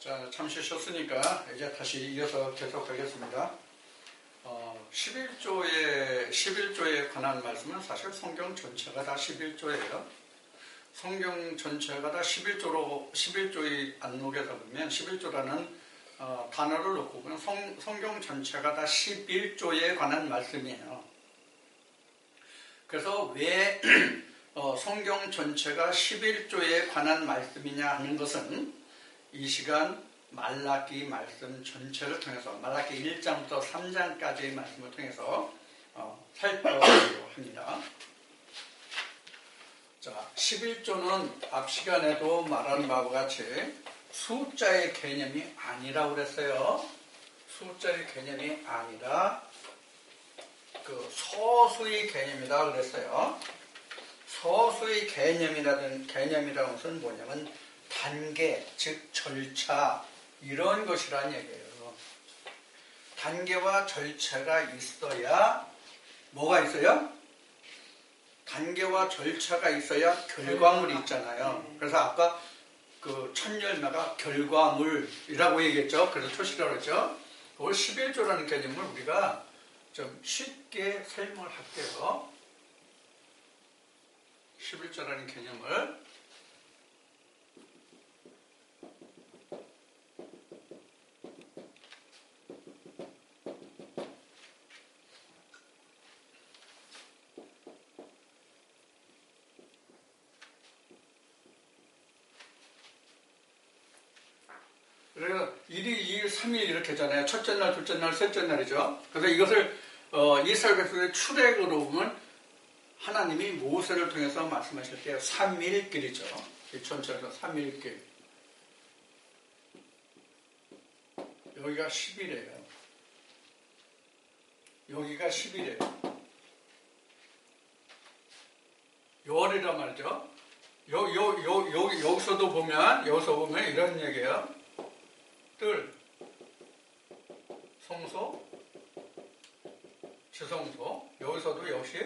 자, 잠시 쉬었으니까 이제 다시 이어서 계속하겠습니다. 11조에 관한 말씀은 사실 성경 전체가 다 11조예요. 성경 전체가 다 11조의 안목에서 보면 11조라는 단어를 놓고 보면 성경 전체가 다 11조에 관한 말씀이에요. 그래서 왜 성경 전체가 11조에 관한 말씀이냐 하는 것은 이 시간 말라기 말씀 전체를 통해서 말라기 1장부터 3장까지의 말씀을 통해서 살펴보려고 합니다. 자, 11조는 앞 시간에도 말한 바와 같이 숫자의 개념이 아니라고 그랬어요. 숫자의 개념이 아니라 그 서수의 개념이다 그랬어요. 서수의 개념이라는 것은 뭐냐면 단계, 즉 절차 이런 것이란 얘기예요. 단계와 절차가 있어야 뭐가 있어요? 단계와 절차가 있어야 결과물이 있잖아요. 그래서 아까 그 첫 열매가 결과물이라고 얘기했죠. 그래서 초시라고 했죠. 그걸 11조라는 개념을 우리가 좀 쉽게 설명을 할게요. 11조라는 개념을 그래서 1일, 2일, 3일 이렇게 하잖아요. 첫째 날, 둘째 날, 셋째 날이죠. 그래서 이것을 이스라엘 백성의 출애굽으로 보면 하나님이 모세를 통해서 말씀하실 때 3일길이죠. 이 전체에서 3일길. 여기가 10일이에요. 여기가 10일이에요. 열이란 말이죠. 여기서도 보면 이런 얘기예요. 뜰, 성소, 지성소. 여기서도 역시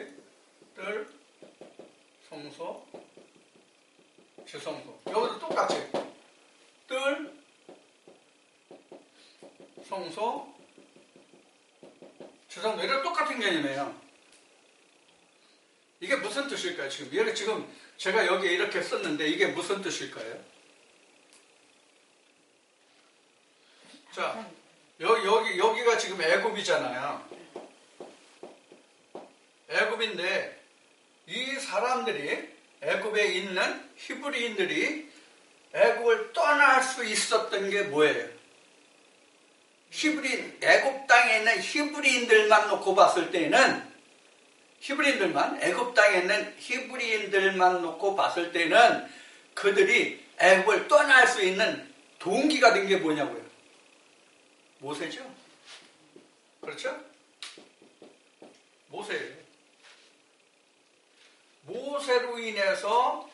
뜰, 성소, 지성소. 여기도 똑같이 뜰, 성소, 지성소. 이런 똑같은 개념이에요. 이게 무슨 뜻일까요? 지금 제가 여기 이렇게 썼는데 이게 무슨 뜻일까요? 자, 여기가 지금 애굽이잖아요. 애굽인데 이 사람들이 애굽에 있는 히브리인들이 애굽을 떠날 수 있었던 게 뭐예요? 애굽 땅에 있는 히브리인들만 놓고 봤을 때는 애굽 땅에 있는 히브리인들만 놓고 봤을 때는 그들이 애굽을 떠날 수 있는 동기가 된 게 뭐냐고요? 모세죠? 그렇죠? 모세예요. 모세로 인해서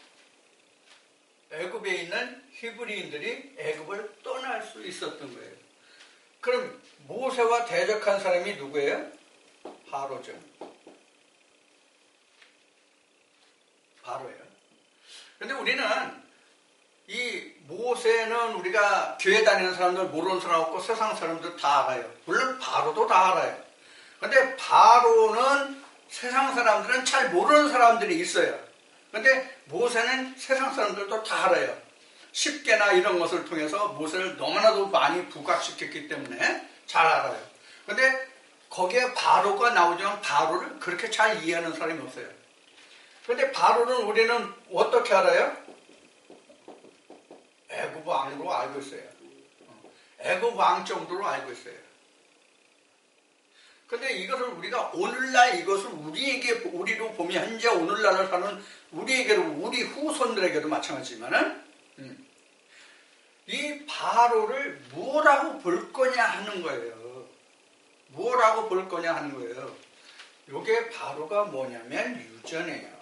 애굽에 있는 히브리인들이 애굽을 떠날 수 있었던 거예요. 그럼 모세와 대적한 사람이 누구예요? 바로죠. 바로예요. 그런데 우리는 이 모세는 우리가 교회 다니는 사람들 모르는 사람 없고 세상 사람들 다 알아요. 물론 바로도 다 알아요. 근데 바로는 세상 사람들은 잘 모르는 사람들이 있어요. 근데 모세는 세상 사람들도 다 알아요. 10개나 이런 것을 통해서 모세를 너무나도 많이 부각시켰기 때문에 잘 알아요. 근데 거기에 바로가 나오지만 바로를 그렇게 잘 이해하는 사람이 없어요. 근데 바로는 우리는 어떻게 알아요? 애굽 왕으로 알고 있어요. 애굽 왕 정도로 알고 있어요. 근데 이것을 우리가 오늘날 이것을 우리로 보면 현재 오늘날을 사는 우리 후손들에게도 마찬가지지만은 이 바로를 뭐라고 볼 거냐 하는 거예요. 뭐라고 볼 거냐 하는 거예요. 요게 바로가 뭐냐면 유전이에요.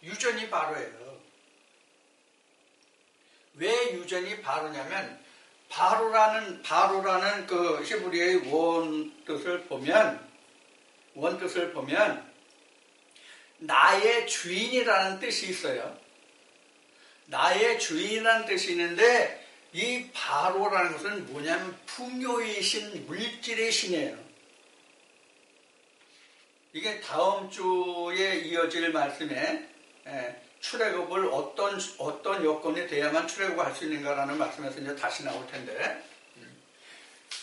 유전이 바로예요. 왜 유전이 바로냐면 바로라는 그 히브리의 원뜻을 보면 나의 주인이라는 뜻이 있어요. 나의 주인이라는 뜻이 있는데 이 바로라는 것은 뭐냐면 풍요의 신, 물질의 신이에요. 이게 다음 주에 이어질 말씀에 출애굽을 어떤 여건이 돼야만 출애굽을 할 수 있는가라는 말씀에서 이제 다시 나올 텐데,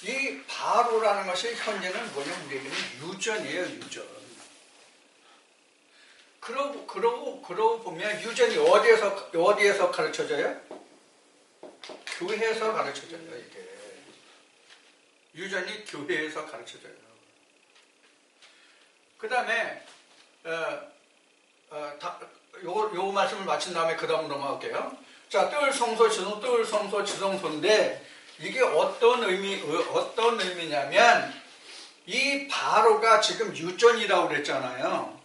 이 바로라는 것이 현재는 뭐냐면 우리에게는 유전이에요, 유전. 그러고 보면 유전이 어디에서 가르쳐져요? 교회에서 가르쳐져요, 이게. 유전이 교회에서 가르쳐져요. 그 다음에, 요 말씀을 마친 다음에 그 다음으로 넘어갈게요. 자, 뜰 성소, 지성, 뜰 성소, 지성소인데, 이게 어떤 의미냐면, 이 바로가 지금 유전이라고 그랬잖아요.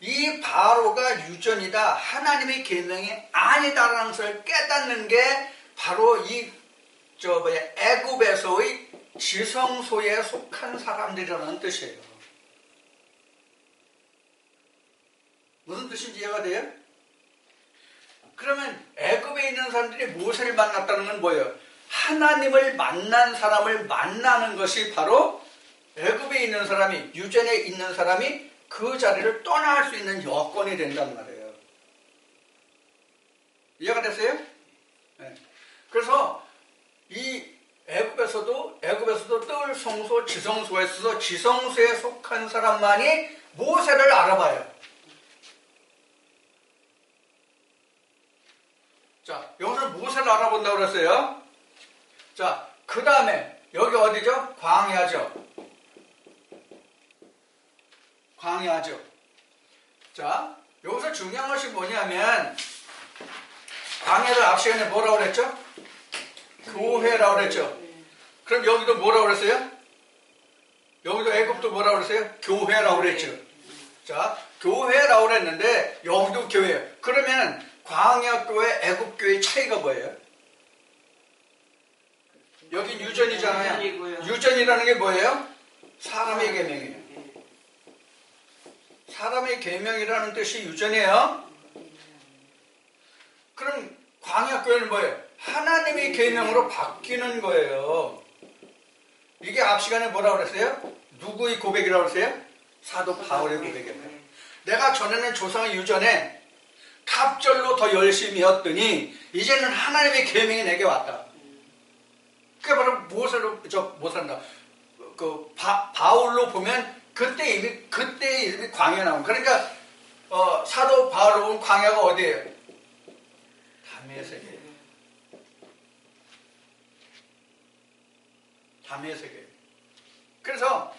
이 바로가 유전이다, 하나님의 계명이 아니다라는 것을 깨닫는 게 바로 애굽에서의 지성소에 속한 사람들이라는 뜻이에요. 무슨 뜻인지 이해가 돼요? 그러면 애굽에 있는 사람들이 모세를 만났다는 건 뭐예요? 하나님을 만난 사람을 만나는 것이 바로 애굽에 있는 사람이, 유전에 있는 사람이 그 자리를 떠날 수 있는 여건이 된단 말이에요. 이해가 됐어요? 네. 그래서 이 애굽에서도 뜰 성소, 지성소에 있어서 지성소에 속한 사람만이 모세를 알아봐요. 자, 여기서 모세를 알아본다고 그랬어요. 자, 그 다음에 여기 어디죠? 광야죠. 광야죠. 자, 여기서 중요한 것이 뭐냐면, 광야를 앞 시간에 뭐라고 그랬죠? 교회라고 그랬죠. 그럼 여기도 뭐라고 그랬어요? 여기도 애굽도 뭐라고 그랬어요? 교회라고 그랬죠. 자, 교회라고 그랬는데 여기도 교회예요. 그러면 광야교회, 애굽교회의 차이가 뭐예요? 여긴 유전이잖아요. 유전이라는 게 뭐예요? 사람의 계명이에요. 사람의 계명이라는 뜻이 유전이에요. 그럼 광야교회는 뭐예요? 하나님의 계명으로 바뀌는 거예요. 이게 앞 시간에 뭐라고 그랬어요? 누구의 고백이라고 그랬어요? 사도 바울의 고백이에요. 내가 전에는 조상의 유전에 갑절로 더 열심히 했더니 이제는 하나님의 계명이 내게 왔다. 그게 바로 모세란다. 바울로 보면 그때 이름이 광야 나온. 그러니까 사도 바울로 보면 광야가 어디예요? 다메섹이에요. 다메섹이에요. 그래서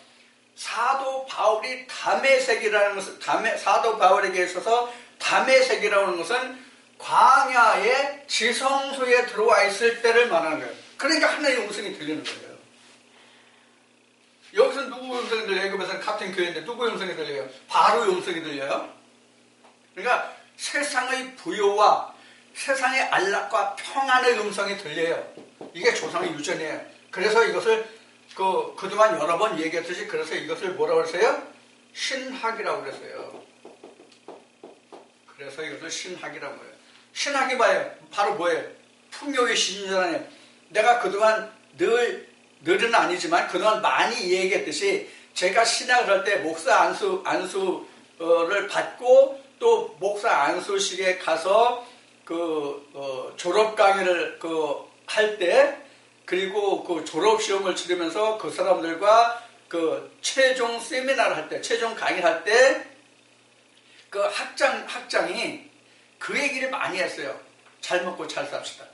사도 바울이 다메섹이라는 것은 사도 바울에게 있어서 다메섹이라고 하는 것은 광야의 지성소에 들어와 있을 때를 말하는 거예요. 그러니까 하나님의 음성이 들리는 거예요. 여기서 누구 음성이 들려요? 애굽에서는 같은 교회인데 누구 음성이 들려요? 바로의 음성이 들려요. 그러니까 세상의 부요와 세상의 안락과 평안의 음성이 들려요. 이게 조상의 유전이에요. 그래서 이것을 그동안 여러 번 얘기했듯이 그래서 이것을 뭐라고 그랬어요? 신학이라고 그랬어요. 그래서 이것을 신학이라고 해요. 신학이 바로 뭐예요? 풍요의 신이잖아요. 내가 그동안 늘은 아니지만 그동안 많이 얘기했듯이 제가 신학을 할 때 목사 안수를 받고 또 목사 안수실에 가서 졸업 강의를 할 때 그리고 그 졸업 시험을 치르면서 그 사람들과 그 최종 세미나를 할 때, 최종 강의할 때 그 학장이 그 얘기를 많이 했어요. 잘 먹고 잘 삽시다.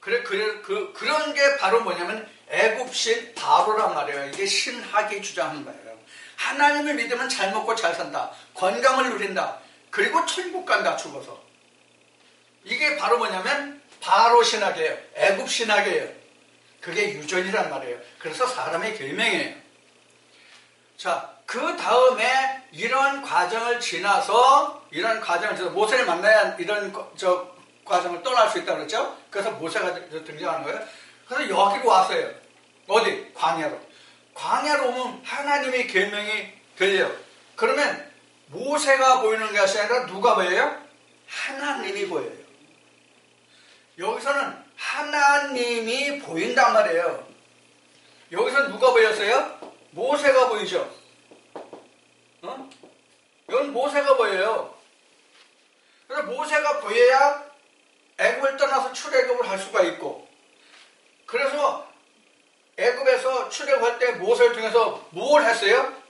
그런 게 바로 뭐냐면 애굽신 바로란 말이에요. 이게 신학이 주장하는 거예요. 하나님을 믿으면 잘 먹고 잘 산다. 건강을 누린다. 그리고 천국 간다, 죽어서. 이게 바로 뭐냐면 바로 신학이에요. 애굽 신학이에요. 그게 유전이란 말이에요. 그래서 사람의 계명이에요. 자, 그 다음에 이런 과정을 지나서 모세를 만나야 이런 과정을 떠날 수 있다고 그랬죠? 그래서 모세가 등장하는 거예요. 그래서 여기로 왔어요. 어디? 광야로. 광야로 오면 하나님의 계명이 들려요. 그러면 모세가 보이는 것이 아니라 누가 보여요? 하나님이 보여요. 여기서는 하나님이 보인단 말이에요. 여기서 누가 보였어요? 모세가 보이죠. 이건 모세가 보여요. 그래서 모세가 보여야 애굽을 떠나서 출애굽을 할 수가 있고, 그래서 애굽에서 출애굽할 때 모세를 통해서 뭘 했어요?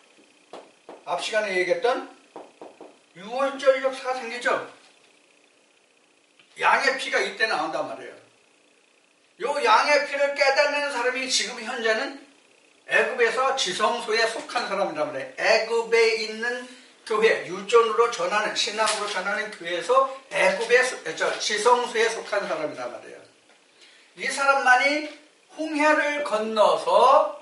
앞 시간에 얘기했던 유월절 역사가 생기죠. 양의 피가 이때 나온단 말이에요. 요 양의 피를 깨닫는 사람이 지금 현재는 애굽에서 지성소에 속한 사람이란 말이에요. 애굽에 있는 교회, 유전으로 전하는, 신앙으로 전하는 교회에서 애굽의 지성소에 속한 사람이란 말이에요. 이 사람만이 홍해를 건너서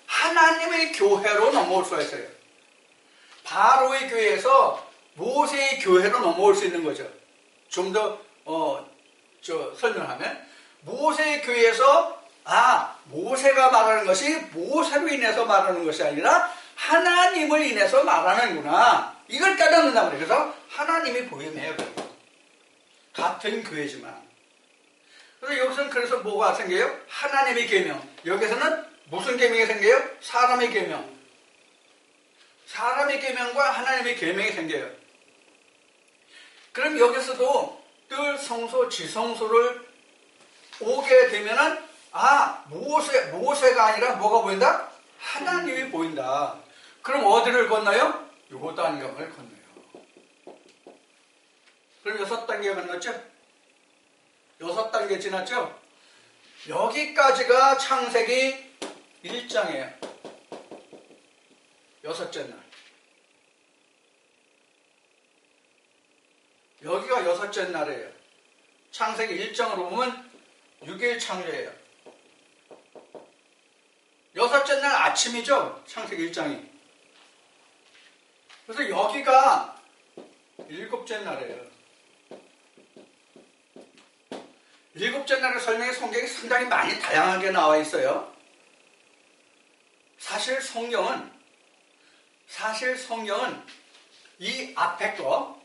하나님의 교회로 넘어올 수가 있어요. 바로의 교회에서 모세의 교회로 넘어올 수 있는 거죠. 좀 더 설명하면 모세의 교회에서 모세가 말하는 것이 모세로 인해서 말하는 것이 아니라 하나님을 인해서 말하는구나. 이걸 깨닫는단 말이에요. 그래서 하나님이 보임해요. 같은 교회지만. 그래서 여기서는 그래서 뭐가 생겨요? 하나님의 계명. 여기서는 무슨 계명이 생겨요? 사람의 계명. 사람의 계명과 하나님의 계명이 생겨요. 그럼 여기서도 늘 성소, 지성소를 오게 되면은 모세가 아니라 뭐가 보인다? 하나님이 보인다. 그럼 어디를 건너요? 요단강을 건너요. 그럼 6단계 건넜죠? 6단계 지났죠? 여기까지가 창세기 1장이에요. 6째 날. 여기가 6째 날이에요. 창세기 1장으로 보면 6일 창조예요. 6째 날 아침이죠? 창세기 1장이. 그래서 여기가 7째 날이에요. 7째 날의 설명의 성경이 상당히 많이 다양하게 나와 있어요. 사실 성경은 이 앞에 거,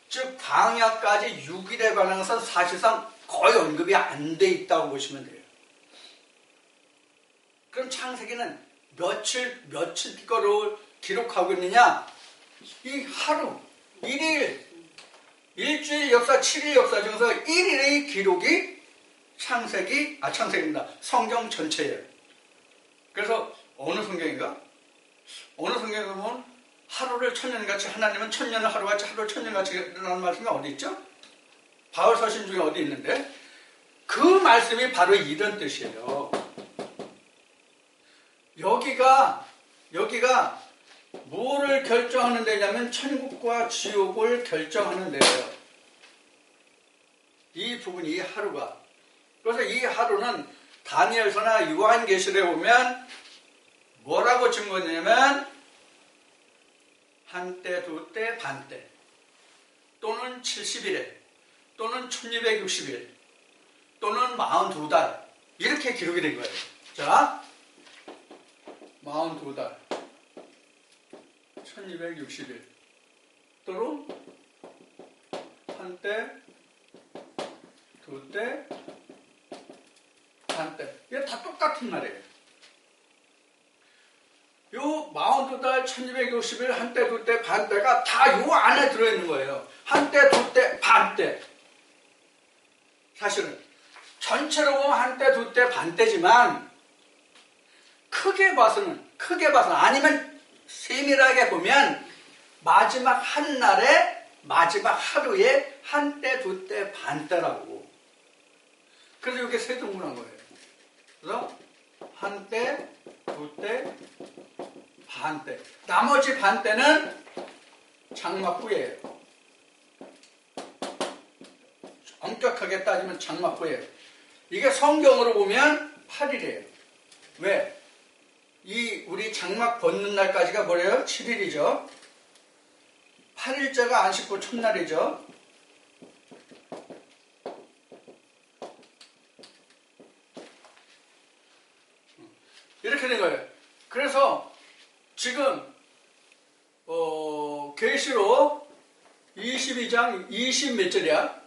즉 광야까지 6일에 관한 것은 사실상 거의 언급이 안 돼 있다고 보시면 돼요. 그럼 창세기는 며칠 거로 기록하고 있느냐? 이 하루, 1일, 일주일 역사, 7일 역사 중에서 1일의 기록이 창세기입니다. 성경 전체예요. 그래서 어느 성경인가? 어느 성경에 보면 하루를 천년같이, 하나님은 천년을 하루같이, 하루를 천년같이 라는 말씀이 어디 있죠? 바울 서신 중에 어디 있는데 그 말씀이 바로 이런 뜻이에요. 여기가 뭐를 결정하는 데냐면 천국과 지옥을 결정하는 데예요. 이 부분이, 이 하루가. 그래서 이 하루는 다니엘서나 요한계시록에 보면 뭐라고 증거했냐면 한때, 두때, 반때, 또는 70일에, 또는 1260일, 또는 42달 이렇게 기록이 된 거예요. 자, 42달, 1260일, 또는 한때, 두때, 반때. 이게 다 똑같은 말이에요. 요 42달, 1260일, 한때, 두때, 반때가 다 요 안에 들어있는 거예요. 한때, 두때, 반때. 사실은 전체로 보면 한때, 두때, 반때지만 크게 봐서는 아니면 세밀하게 보면 마지막 한 날에, 마지막 하루에 한때, 두때, 반때라고. 그래서 이게 세 등분한 거예요. 그래서 한때, 두때, 반때. 나머지 반때는 장막 후예요. 엄격하게 따지면 장막 후예요. 이게 성경으로 보면 8일이에요. 왜? 우리 장막 벗는 날까지가 뭐래요? 7일이죠. 8일째가 안식구 첫날이죠. 이렇게 된 거예요. 그래서 지금 계시록 22장 20 몇 절이야?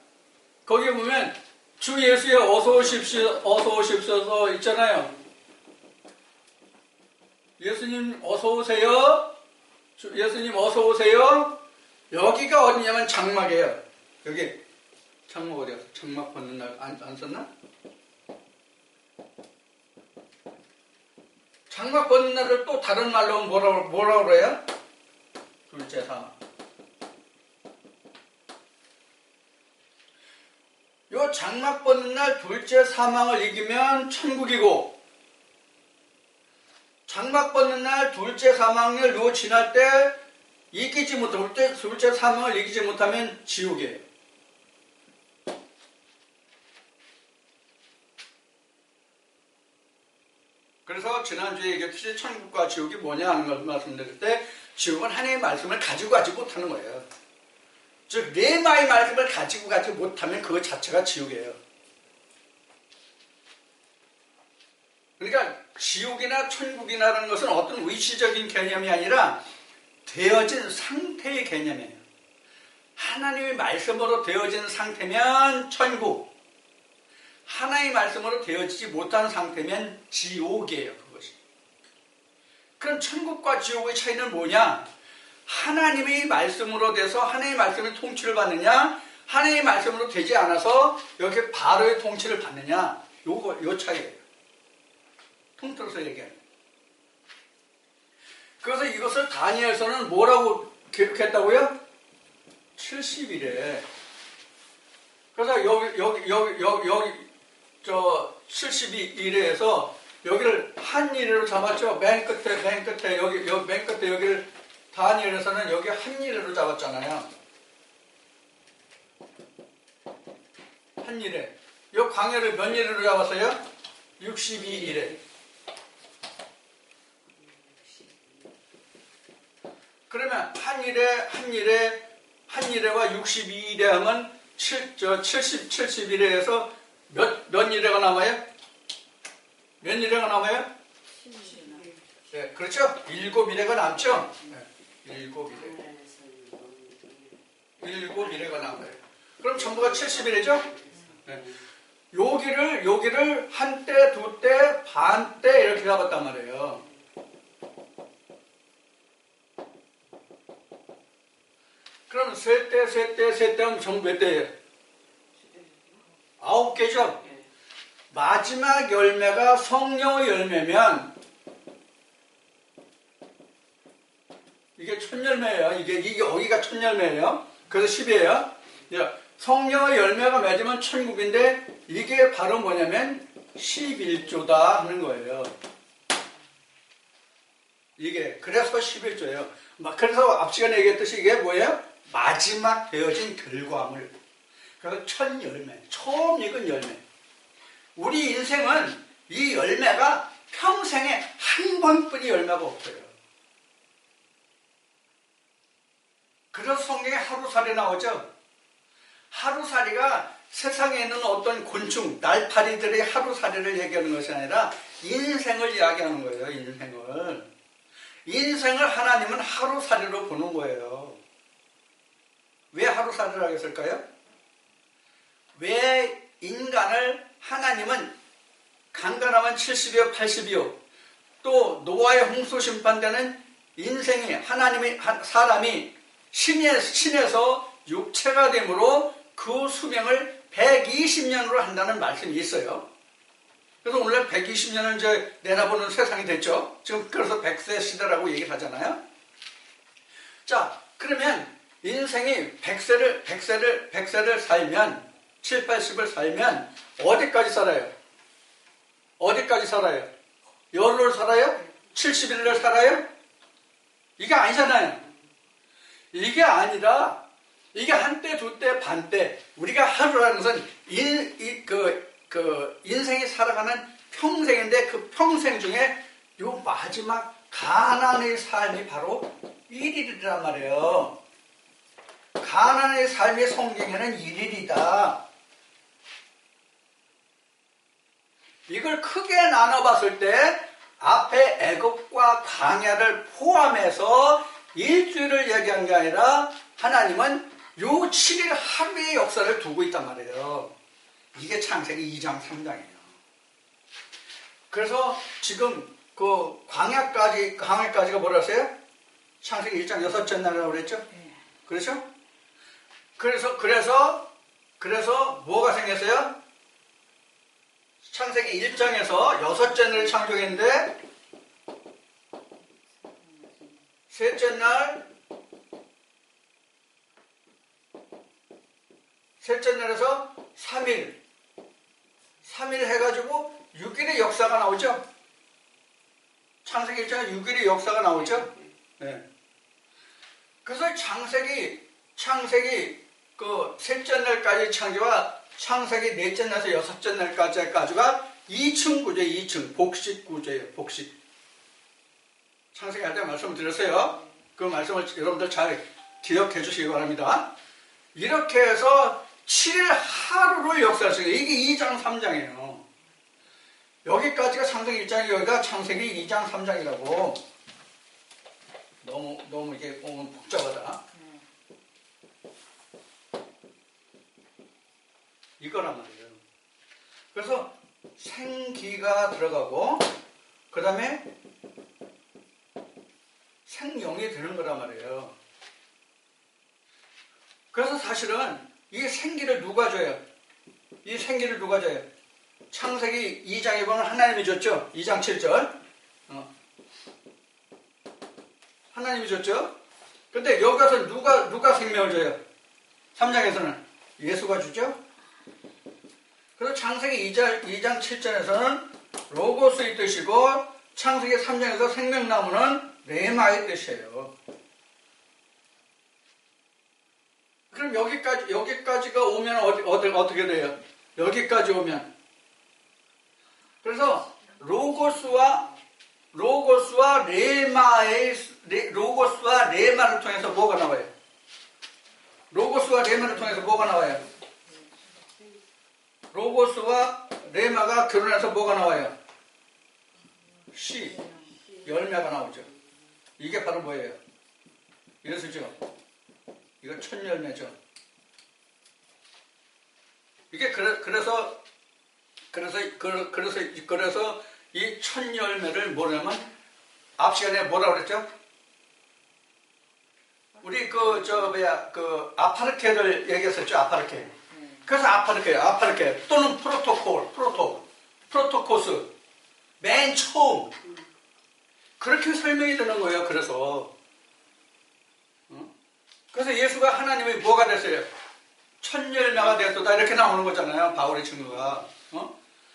거기 보면 주 예수여 어서 오십시오, 어서 오십시오 있잖아요. 예수님 어서 오세요. 예수님 어서 오세요. 여기가 어디냐면 장막이에요. 여기 장막 어디야? 장막 벗는 날 안 썼나? 장막 벗는 날을 또 다른 말로 뭐라 그래요? 둘째 사망. 요 장막 벗는 날 둘째 사망을 이기면 천국이고, 장막 벗는 날 둘째 사망을 요 지날 때 이기지 못하면, 둘째 사망을 이기지 못하면 지옥이에요. 그래서 지난주에 얘기했듯이 천국과 지옥이 뭐냐 하는 걸 말씀드릴 때, 지옥은 하나님의 말씀을 가지고 가지 못하는 거예요. 즉 레마의 말씀을 가지고 가지 못하면 그것 자체가 지옥이에요. 그러니까 지옥이나 천국이라는 것은 어떤 의시적인 개념이 아니라 되어진 상태의 개념이에요. 하나님의 말씀으로 되어진 상태면 천국, 하나님의 말씀으로 되어지지 못한 상태면 지옥이에요. 그것이. 그럼 천국과 지옥의 차이는 뭐냐? 하나님의 말씀으로 돼서 하나님의 말씀의 통치를 받느냐, 하나님의 말씀으로 되지 않아서 여기 바로의 통치를 받느냐, 요 차이예요. 통틀어서 얘기하는. 그래서 이것을 다니엘서는 뭐라고 기록했다고요? 70일에. 그래서 여기 저 72일에서 여기를 한 일회로 잡았죠. 맨 끝에 여기 맨 끝에 여기를 다니엘에서는 여기 한 일회로 잡았잖아요. 한 일회. 이 광야를 몇 일회로 잡았어요? 62일에. 그러면 한 일회와 62일에 하면 70일에서 몇 일회가 남아요? 몇 일회가 남아요? 네, 그렇죠? 7일회가 남죠? 네, 7일회가 남아요. 그럼 전부가 70일이죠? 네. 여기를 한 때, 두 때, 반 때 이렇게 잡았단 말이에요. 그럼 세 때 하면 전부 몇 대예요? 9개죠? 마지막 열매가 성령의 열매면 이게 첫 열매예요. 이게 여기가 첫 열매예요. 그래서 10이에요. 성령의 열매가 맺으면 천국인데 이게 바로 뭐냐면 11조다 하는 거예요. 이게 그래서 11조예요. 그래서 앞 시간에 얘기했듯이 이게 뭐예요? 마지막 되어진 결과물. 그래서 첫 열매, 처음 익은 열매. 우리 인생은 이 열매가 평생에 한 번뿐이 열매가 없어요. 그래서 성경에 하루살이 나오죠. 하루살이가 세상에 있는 어떤 곤충, 날파리들의 하루살이를 얘기하는 것이 아니라 인생을 이야기하는 거예요. 인생을 하나님은 하루살이로 보는 거예요. 왜 하루살이라고 했을까요? 왜 인간을 하나님은 강간하면 70이요 80이요 또 노아의 홍수 심판되는 인생이 사람이 신에서 육체가 되므로 그 수명을 120년으로 한다는 말씀이 있어요. 그래서 오늘 120년을 이제 내다보는 세상이 됐죠. 지금 그래서 100세 시대라고 얘기를 하잖아요. 자, 그러면 인생이 100세를 살면 7, 80을 살면 어디까지 살아요? 열흘을 살아요? 70일을 살아요? 이게 아니잖아요. 이게 아니라 이게 한때, 두때, 반때. 우리가 하루라는 것은 인생이 살아가는 평생인데 그 평생 중에 요 마지막 가난의 삶이 바로 1일이란 말이에요. 가난의 삶이 성경에는 1일이다. 이걸 크게 나눠봤을 때 앞에 애굽과 광야를 포함해서 일주일을 얘기한 게 아니라 하나님은 요 7일 하루의 역사를 두고 있단 말이에요. 이게 창세기 2장 3장이에요. 그래서 지금 그 광야까지가 뭐라 했어요? 창세기 1장 6째 날이라고 그랬죠? 그렇죠? 그래서 뭐가 생겼어요? 창세기 1장에서 6째 날을 창조했는데 셋째 날에서 3일 해가지고 6일의 역사가 나오죠? 창세기 1장에 6일의 역사가 나오죠? 네. 그래서 창세기 그 셋째 날까지 창조와 창세기 넷째 날에서 여섯째 날까지가 2층 구조예요. 2층 복식 구조예요. 복식. 창세기 할 때 말씀을 드렸어요. 그 말씀을 여러분들 잘 기억해 주시기 바랍니다. 이렇게 해서 7일 하루를 역사하시고 이게 2장 3장이에요. 여기까지가 창세기 1장이고 여기가 창세기 2장 3장이라고. 너무 이게 복잡하다. 이거란 말이에요. 그래서 생기가 들어가고 그 다음에 생명이 되는 거란 말이에요. 그래서 사실은 이 생기를 누가 줘요? 이 생기를 누가 줘요? 창세기 2장에 보면 하나님이 줬죠? 2장 7절. 하나님이 줬죠? 근데 여기 가서 누가 생명을 줘요? 3장에서는 예수가 주죠? 그래서 창세기 2장 7절에서는 로고스의 뜻이고 창세기 3장에서 생명나무는 레마의 뜻이에요. 그럼 여기까지가 오면 어떻게 돼요? 여기까지 오면. 그래서 로고스와 레마를 통해서 뭐가 나와요? 로고스와 레마를 통해서 뭐가 나와요? 로고스와 레마가 결혼해서 뭐가 나와요? 열매가 나오죠. 이게 바로 뭐예요? 이래서죠. 이거 첫 열매죠. 이게 그래서 이 첫 열매를 뭐냐면 앞 시간에 뭐라 그랬죠? 우리 아파르케를 얘기했었죠. 아파르케. 그래서 아파르케 또는 프로토코스 맨 처음 그렇게 설명이 되는 거예요. 그래서 예수가 하나님의 뭐가 됐어요? 첫 열매가 되었도다 이렇게 나오는 거잖아요. 바울의 증거가.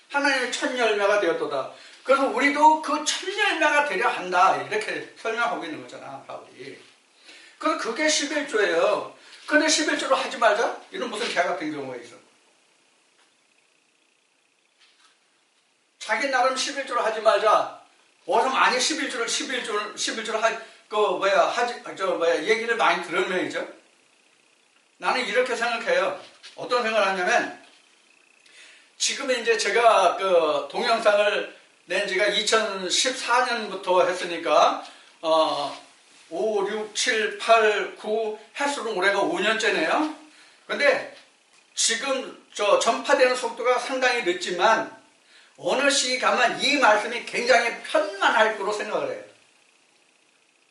하나님의 첫 열매가 되었도다. 그래서 우리도 그 첫 열매가 되려 한다 이렇게 설명하고 있는 거잖아. 바울이. 그래서 그게 11조예요. 근데 11조로 하지 말자? 이런 무슨 개 같은 경우가 있어. 자기 나름 11조로 하지 말자. 어서 많이 11조를 얘기를 많이 들은 면이죠. 나는 이렇게 생각해요. 어떤 생각을 하냐면, 지금 이제 제가 그 동영상을 낸 지가 2014년부터 했으니까, 5, 6, 7, 8, 9 횟수로 올해가 5년째네요. 근데 지금 전파되는 속도가 상당히 늦지만 어느 시기 가면 이 말씀이 굉장히 편만할 거로 생각을 해요.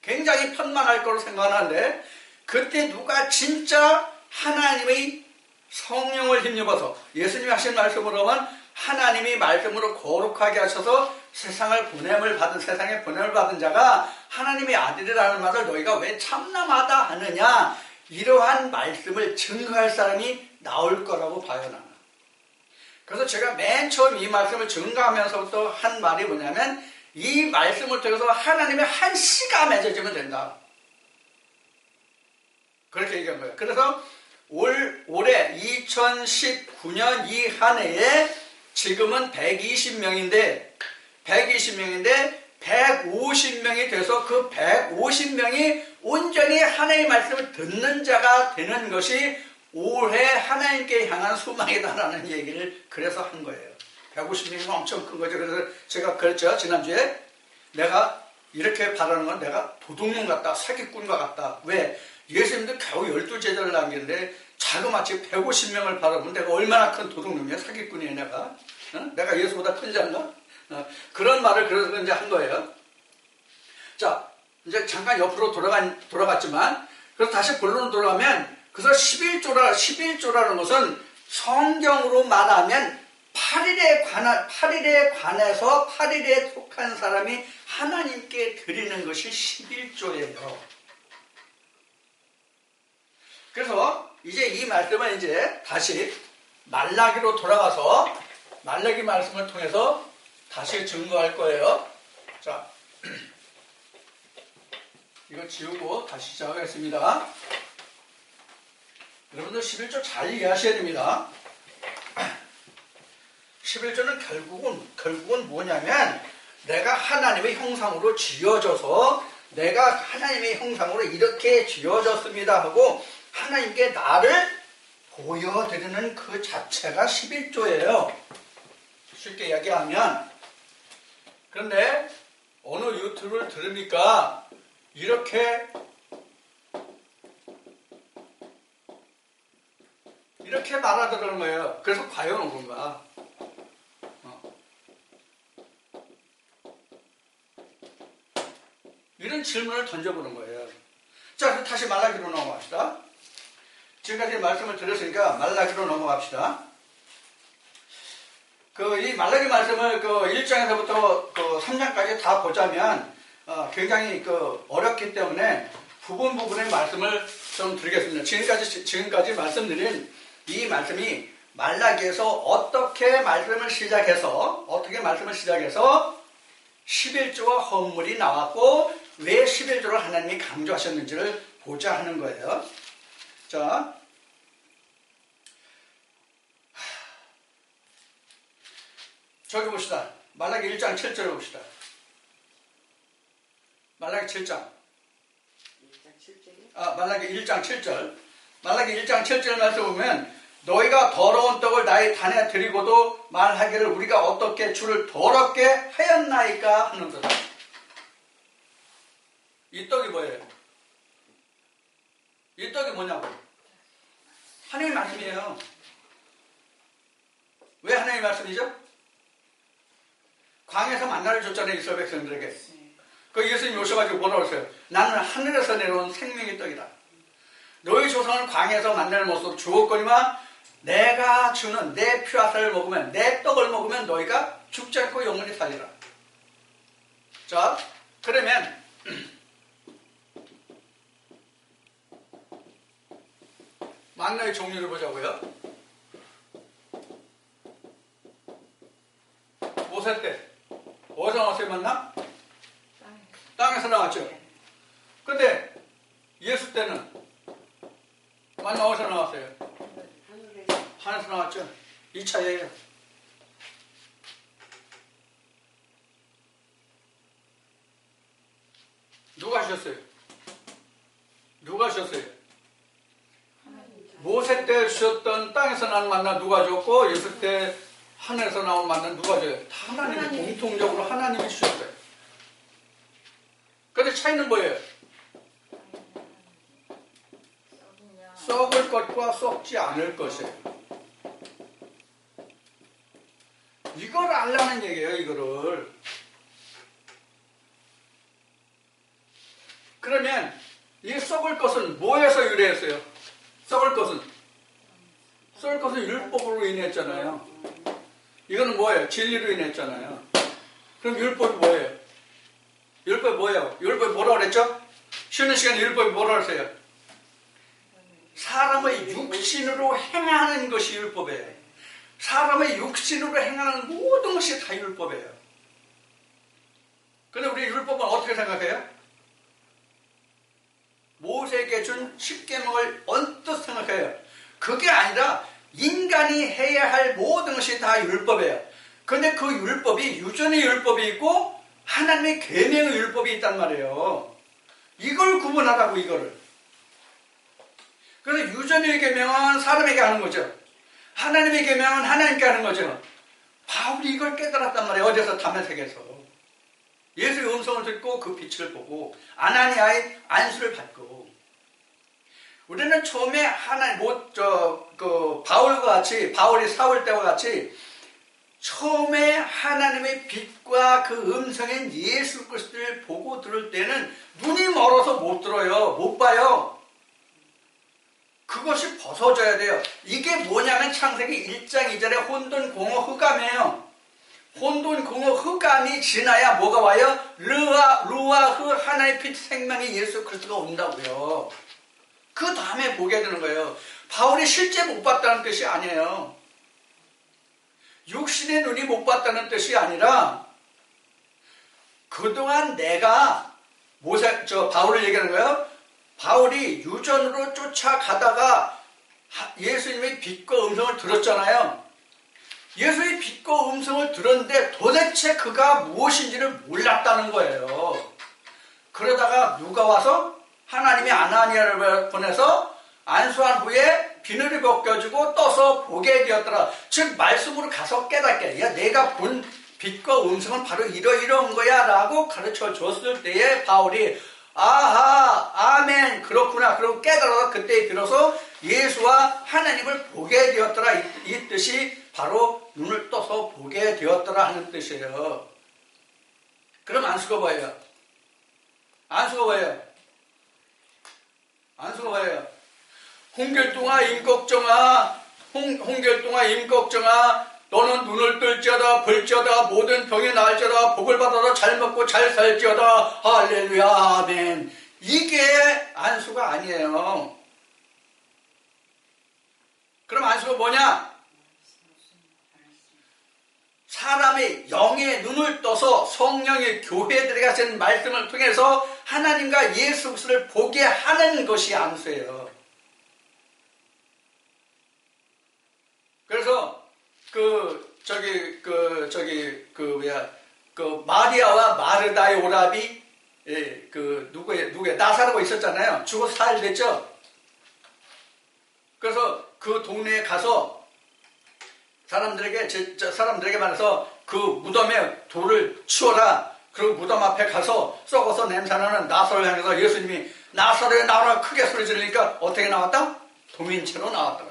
굉장히 편만할 거로 생각하는데 그때 누가 진짜 하나님의 성령을 힘입어서 예수님이 하신 말씀으로 하면 하나님이 말씀으로 거룩하게 하셔서 세상에 보냄을 받은 자가 하나님의 아들이라는 말을 너희가 왜 참남하다 하느냐, 이러한 말씀을 증거할 사람이 나올 거라고 봐요. 나는. 그래서 제가 맨 처음 이 말씀을 증거하면서부터 한 말이 뭐냐면, 이 말씀을 통해서 하나님의 한 씨가 맺어지면 된다. 그렇게 얘기한 거예요. 그래서 올해 2019년 이 한 해에 지금은 120명인데 150명이 돼서 그 150명이 온전히 하나님의 말씀을 듣는 자가 되는 것이 올해 하나님께 향한 소망이다라는 얘기를 그래서 한 거예요. 150명이면 엄청 큰 거죠. 그래서 제가 그랬죠. 지난주에 내가 이렇게 바라는 건 내가 도둑놈 같다, 사기꾼과 같다. 왜? 예수님도 겨우 12제자를 남겼는데 자그마치 150명을 받아보면 내가 얼마나 큰 도둑놈이야, 사기꾼이야 내가. 내가 예수보다 큰 자인가? 그런 말을 그래서 이제 한 거예요. 자, 이제 잠깐 옆으로 돌아갔지만, 그래서 다시 본론으로 돌아가면, 그래서 11조라는 것은 성경으로 말하면 8일에 관해서 8일에 속한 사람이 하나님께 드리는 것이 11조예요. 그래서 이제 이 말씀은 이제 다시 말라기로 돌아가서 말라기 말씀을 통해서 다시 증거할 거예요. 자, 이거 지우고 다시 시작하겠습니다. 여러분들 11조 잘 이해하셔야 됩니다. 11조는 결국은 뭐냐면 내가 하나님의 형상으로 지어져서 내가 하나님의 형상으로 이렇게 지어졌습니다 하고 하나님께 나를 보여드리는 그 자체가 11조예요. 쉽게 이야기하면. 그런데 어느 유튜브를 들으니까 이렇게 말하더라는 거예요. 그래서 과연 옳은가? 이런 질문을 던져보는 거예요. 자, 다시 말라기로 넘어갑시다. 지금까지 말씀을 드렸으니까 말라기로 넘어갑시다. 이 말라기 말씀을 1장에서부터 3장까지 다 보자면 굉장히 어렵기 때문에 부분의 말씀을 좀 드리겠습니다. 지금까지 말씀드린 이 말씀이 말라기에서 어떻게 말씀을 시작해서 11조와 헌물이 나왔고 왜 11조를 하나님이 강조하셨는지를 보자 하는 거예요. 자, 저기 봅시다. 말라기 1장 7절을 봅시다. 말라기 7장. 말라기 1장 7절. 말라기 1장 7절 말씀 보면 너희가 더러운 떡을 나의 단에 드리고도 말하기를 우리가 어떻게 주를 더럽게 하였나이까 하는 거다. 이 떡이 뭐예요? 이 떡이 뭐냐고? 하나님의 말씀이에요. 왜 하나님의 말씀이죠? 광야에서 만나를 줬잖아요, 이스라엘 백성들에게. 그 예수님이 오셔가지고 뭐라고 했어요? 나는 하늘에서 내려온 생명의 떡이다. 너희 조상은 광야에서 만나를 모습으로 주었거니와 내가 주는 내 피와살을 먹으면, 내 떡을 먹으면 너희가 죽지 않고 영원히 살리라. 자, 그러면 만나의 종류를 보자고요. 모세 때 어디서 나왔어요, 만나? 땅에서 나왔죠. 근데 예수 때는 만나 어디서 나왔어요? 하늘에서 나왔죠. 2차예요. 누가 하셨어요? 모세 때 주셨던 땅에서 나는 만나 누가 줬고 예수 때 하늘에서 나온 만나 누가 줘요? 다 하나님이 공통적으로 하나님이 주셨어요. 근데 차이는 뭐예요? 썩을 것과 썩지 않을 것이에요. 이걸 알라는 얘기예요, 이거를. 그러면 이 썩을 것은 뭐에서 유래했어요? 썩을 것은 율법으로 인했잖아요. 이거는 뭐예요? 진리로 인했잖아요. 그럼 율법이 뭐예요? 율법이 뭐예요? 율법이 뭐라고 그랬죠? 쉬는 시간에 율법이 뭐라고 했어요? 사람의 육신으로 행하는 것이 율법이에요. 사람의 육신으로 행하는 모든 것이 다 율법이에요. 근데 우리 율법은 어떻게 생각해요? 모세에게 준 10계명을 언뜻 생각해요. 그게 아니라 인간이 해야 할 모든 것이 다 율법이에요. 근데 그 율법이 유전의 율법이 있고 하나님의 계명의 율법이 있단 말이에요. 이걸 구분하라고, 이거를. 그래서 유전의 계명은 사람에게 하는 거죠. 하나님의 계명은 하나님께 하는 거죠. 바울이 이걸 깨달았단 말이에요. 어디서? 다메섹에서. 예수의 음성을 듣고 그 빛을 보고 아나니아의 안수를 받고. 우리는 처음에 하나님, 바울과 같이, 바울이 사울 때와 같이 처음에 하나님의 빛과 그 음성인 예수 그리스도를 보고 들을 때는 눈이 멀어서 못 들어요. 못 봐요. 그것이 벗어져야 돼요. 이게 뭐냐면 창세기 1장 2절에 혼돈, 공허, 흑암이에요. 혼돈, 공허, 흑암이 지나야 뭐가 와요? 루아흐 하나의 빛 생명의 예수 그리스도가 온다고요. 그 다음에 보게 되는 거예요. 바울이 실제 못 봤다는 뜻이 아니에요. 육신의 눈이 못 봤다는 뜻이 아니라 그동안 내가 바울을 얘기하는 거예요. 바울이 유전으로 쫓아가다가 예수님의 빛과 음성을 들었잖아요. 예수의 빛과 음성을 들었는데 도대체 그가 무엇인지를 몰랐다는 거예요. 그러다가 누가 와서 하나님이 아나니아를 보내서 안수한 후에 비늘이 벗겨지고 떠서 보게 되었더라. 즉 말씀으로 가서 깨닫게. 야, 내가 본 빛과 음성은 바로 이러이러한 거야 라고 가르쳐 줬을 때에 바울이 아하 아멘 그렇구나 그러고 깨달아서 그때에 비로소 예수와 하나님을 보게 되었더라. 이 뜻이 바로 눈을 떠서 보게 되었더라 하는 뜻이에요. 그럼 안수가 뭐예요? 안수가 뭐예요? 안수가 뭐예요? 홍길동아 임꺽정아 홍길동아 임꺽정아 너는 눈을 뜰지어다 볼지어다 모든 병이 나을지어다 복을 받아라 잘 먹고 잘 살지어다 할렐루야 아멘. 이게 안수가 아니에요. 그럼 안수가 뭐냐? 사람이 영의 눈을 떠서 성령의 교회들에게 하신 말씀을 통해서 하나님과 예수 그리스도를 보게 하는 것이 안수예요. 그래서 마리아와 마르다의 오라비 누구의 나사로가 있었잖아요. 죽어서 사흘 됐죠. 그래서 그 동네에 가서 사람들에게 말해서 그 무덤에 돌을 치워라. 그리고 무덤 앞에 가서 썩어서 냄새나는 나사로를 향해서 예수님이 나사로의 나오라 크게 소리 지르니까 어떻게 나왔다? 도민체로 나왔더라.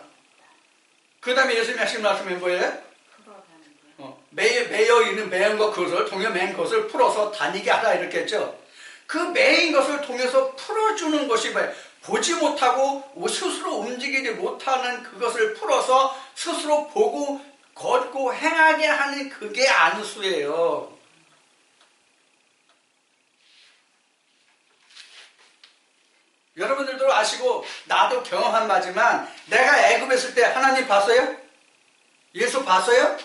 그 다음에 예수님이 하신 말씀이 뭐예요? 매여 있는 매인 것을 동여 매인 것을 풀어서 다니게 하라 이렇게 했죠. 그 매인 것을 통해서 풀어주는 것이 뭐예요? 보지 못하고 스스로 움직이지 못하는 그것을 풀어서 스스로 보고 걷고 행하게 하는 그게 안수예요. 여러분들도 아시고 나도 경험한 바지만 내가 애굽에 있을 때 하나님 봤어요? 예수 봤어요?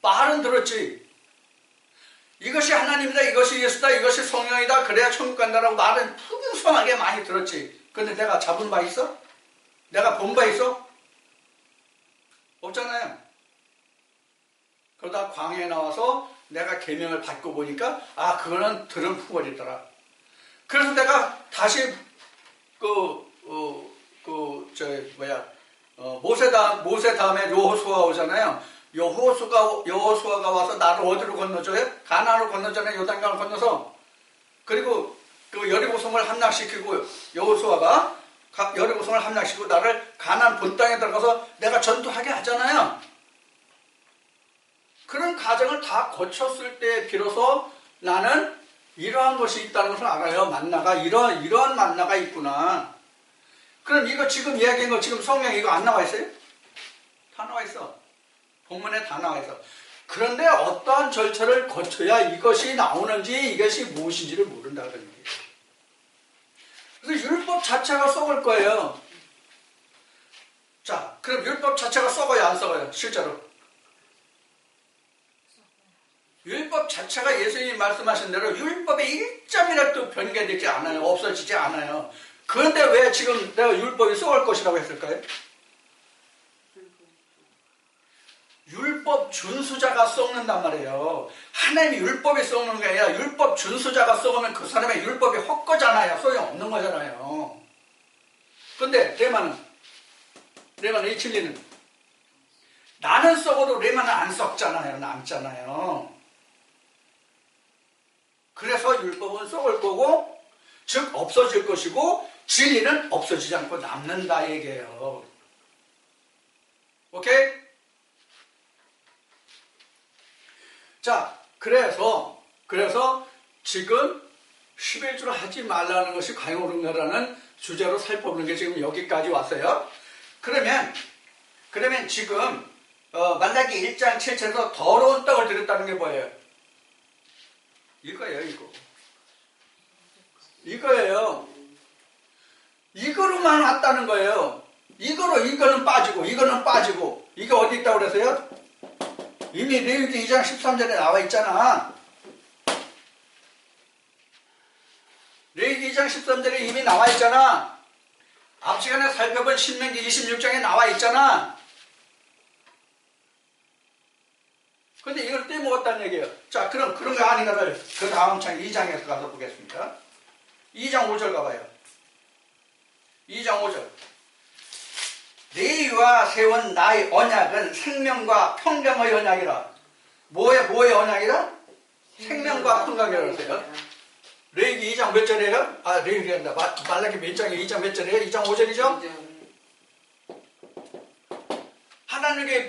말은 들었지. 이것이 하나님이다, 이것이 예수다, 이것이 성령이다, 그래야 천국 간다라고 말은 풍성하게 많이 들었지. 근데 내가 잡은 바 있어? 내가 본 바 있어? 없잖아요. 그러다 광야에 나와서 내가 계명을 받고 보니까 그거는 들은 후월이더라. 그래서 내가 다시 모세 다음에 여호수아가 오잖아요. 여호수아가 와서 나를 어디로 건너줘요? 가나안으로 건너잖아요. 요단강을 건너서. 그리고 그 여리고성을 함락시키고 여호수아가 여리고성을 함락시키고 나를 가나안 본 땅에 들어가서 내가 전투하게 하잖아요. 그런 과정을 다 거쳤을 때 비로소 나는 이러한 것이 있다는 것을 알아요. 만나가 이러한 만나가 있구나. 그럼 이거 지금 이야기한 거 지금 성경 이거 안 나와 있어요? 다 나와 있어. 본문에 다 나와 있어. 그런데 어떠한 절차를 거쳐야 이것이 나오는지 이것이 무엇인지를 모른다는 얘기예요. 그래서 율법 자체가 썩을 거예요. 자, 그럼 율법 자체가 썩어요, 안 썩어요? 실제로. 율법 자체가 예수님이 말씀하신 대로 율법의 1점이라도 변개되지 않아요. 없어지지 않아요. 그런데 왜 지금 내가 율법이 썩을 것이라고 했을까요? 율법 준수자가 썩는단 말이에요. 하나님이 율법이 썩는 게 아니라 율법 준수자가 썩으면 그 사람의 율법이 헛거잖아요. 소용없는 거잖아요. 그런데 레마는 이 진리는 나는 썩어도 레마는 안 썩잖아요. 남잖아요. 그래서 율법은 썩을 거고 즉 없어질 것이고 진리는 없어지지 않고 남는다 얘기예요. 오케이? 자, 그래서 지금 11주를 하지 말라는 것이 과연 옳은가라는 주제로 살펴보는 게 지금 여기까지 왔어요. 그러면 지금 말라기 1장 7절에서 더러운 떡을 드렸다는 게 뭐예요? 이거예요, 이거. 이거예요. 이거로만 왔다는 거예요. 이거는 빠지고, 이거는 빠지고. 이게 어디 있다고 그랬어요? 이미 레위기 2장 13절에 나와 있잖아. 레위기 2장 13절에 이미 나와 있잖아. 앞 시간에 살펴본 신명기 26장에 나와 있잖아. 근데 이걸 떼먹었다는 얘기예요. 자, 그럼 그런 거 아닌가를 그 다음 장 2장에서 가서 보겠습니다. 2장 5절 가봐요. 2장 5절. 레위와 세운 나의 언약은 생명과 평강의 언약이라. 뭐의 언약이라? 생명과 평강이라 그러세요. 레위기 2장 몇 절이에요? 레위기가 아니라 말라기 몇 장에 2장 몇 절이에요? 2장 5절이죠?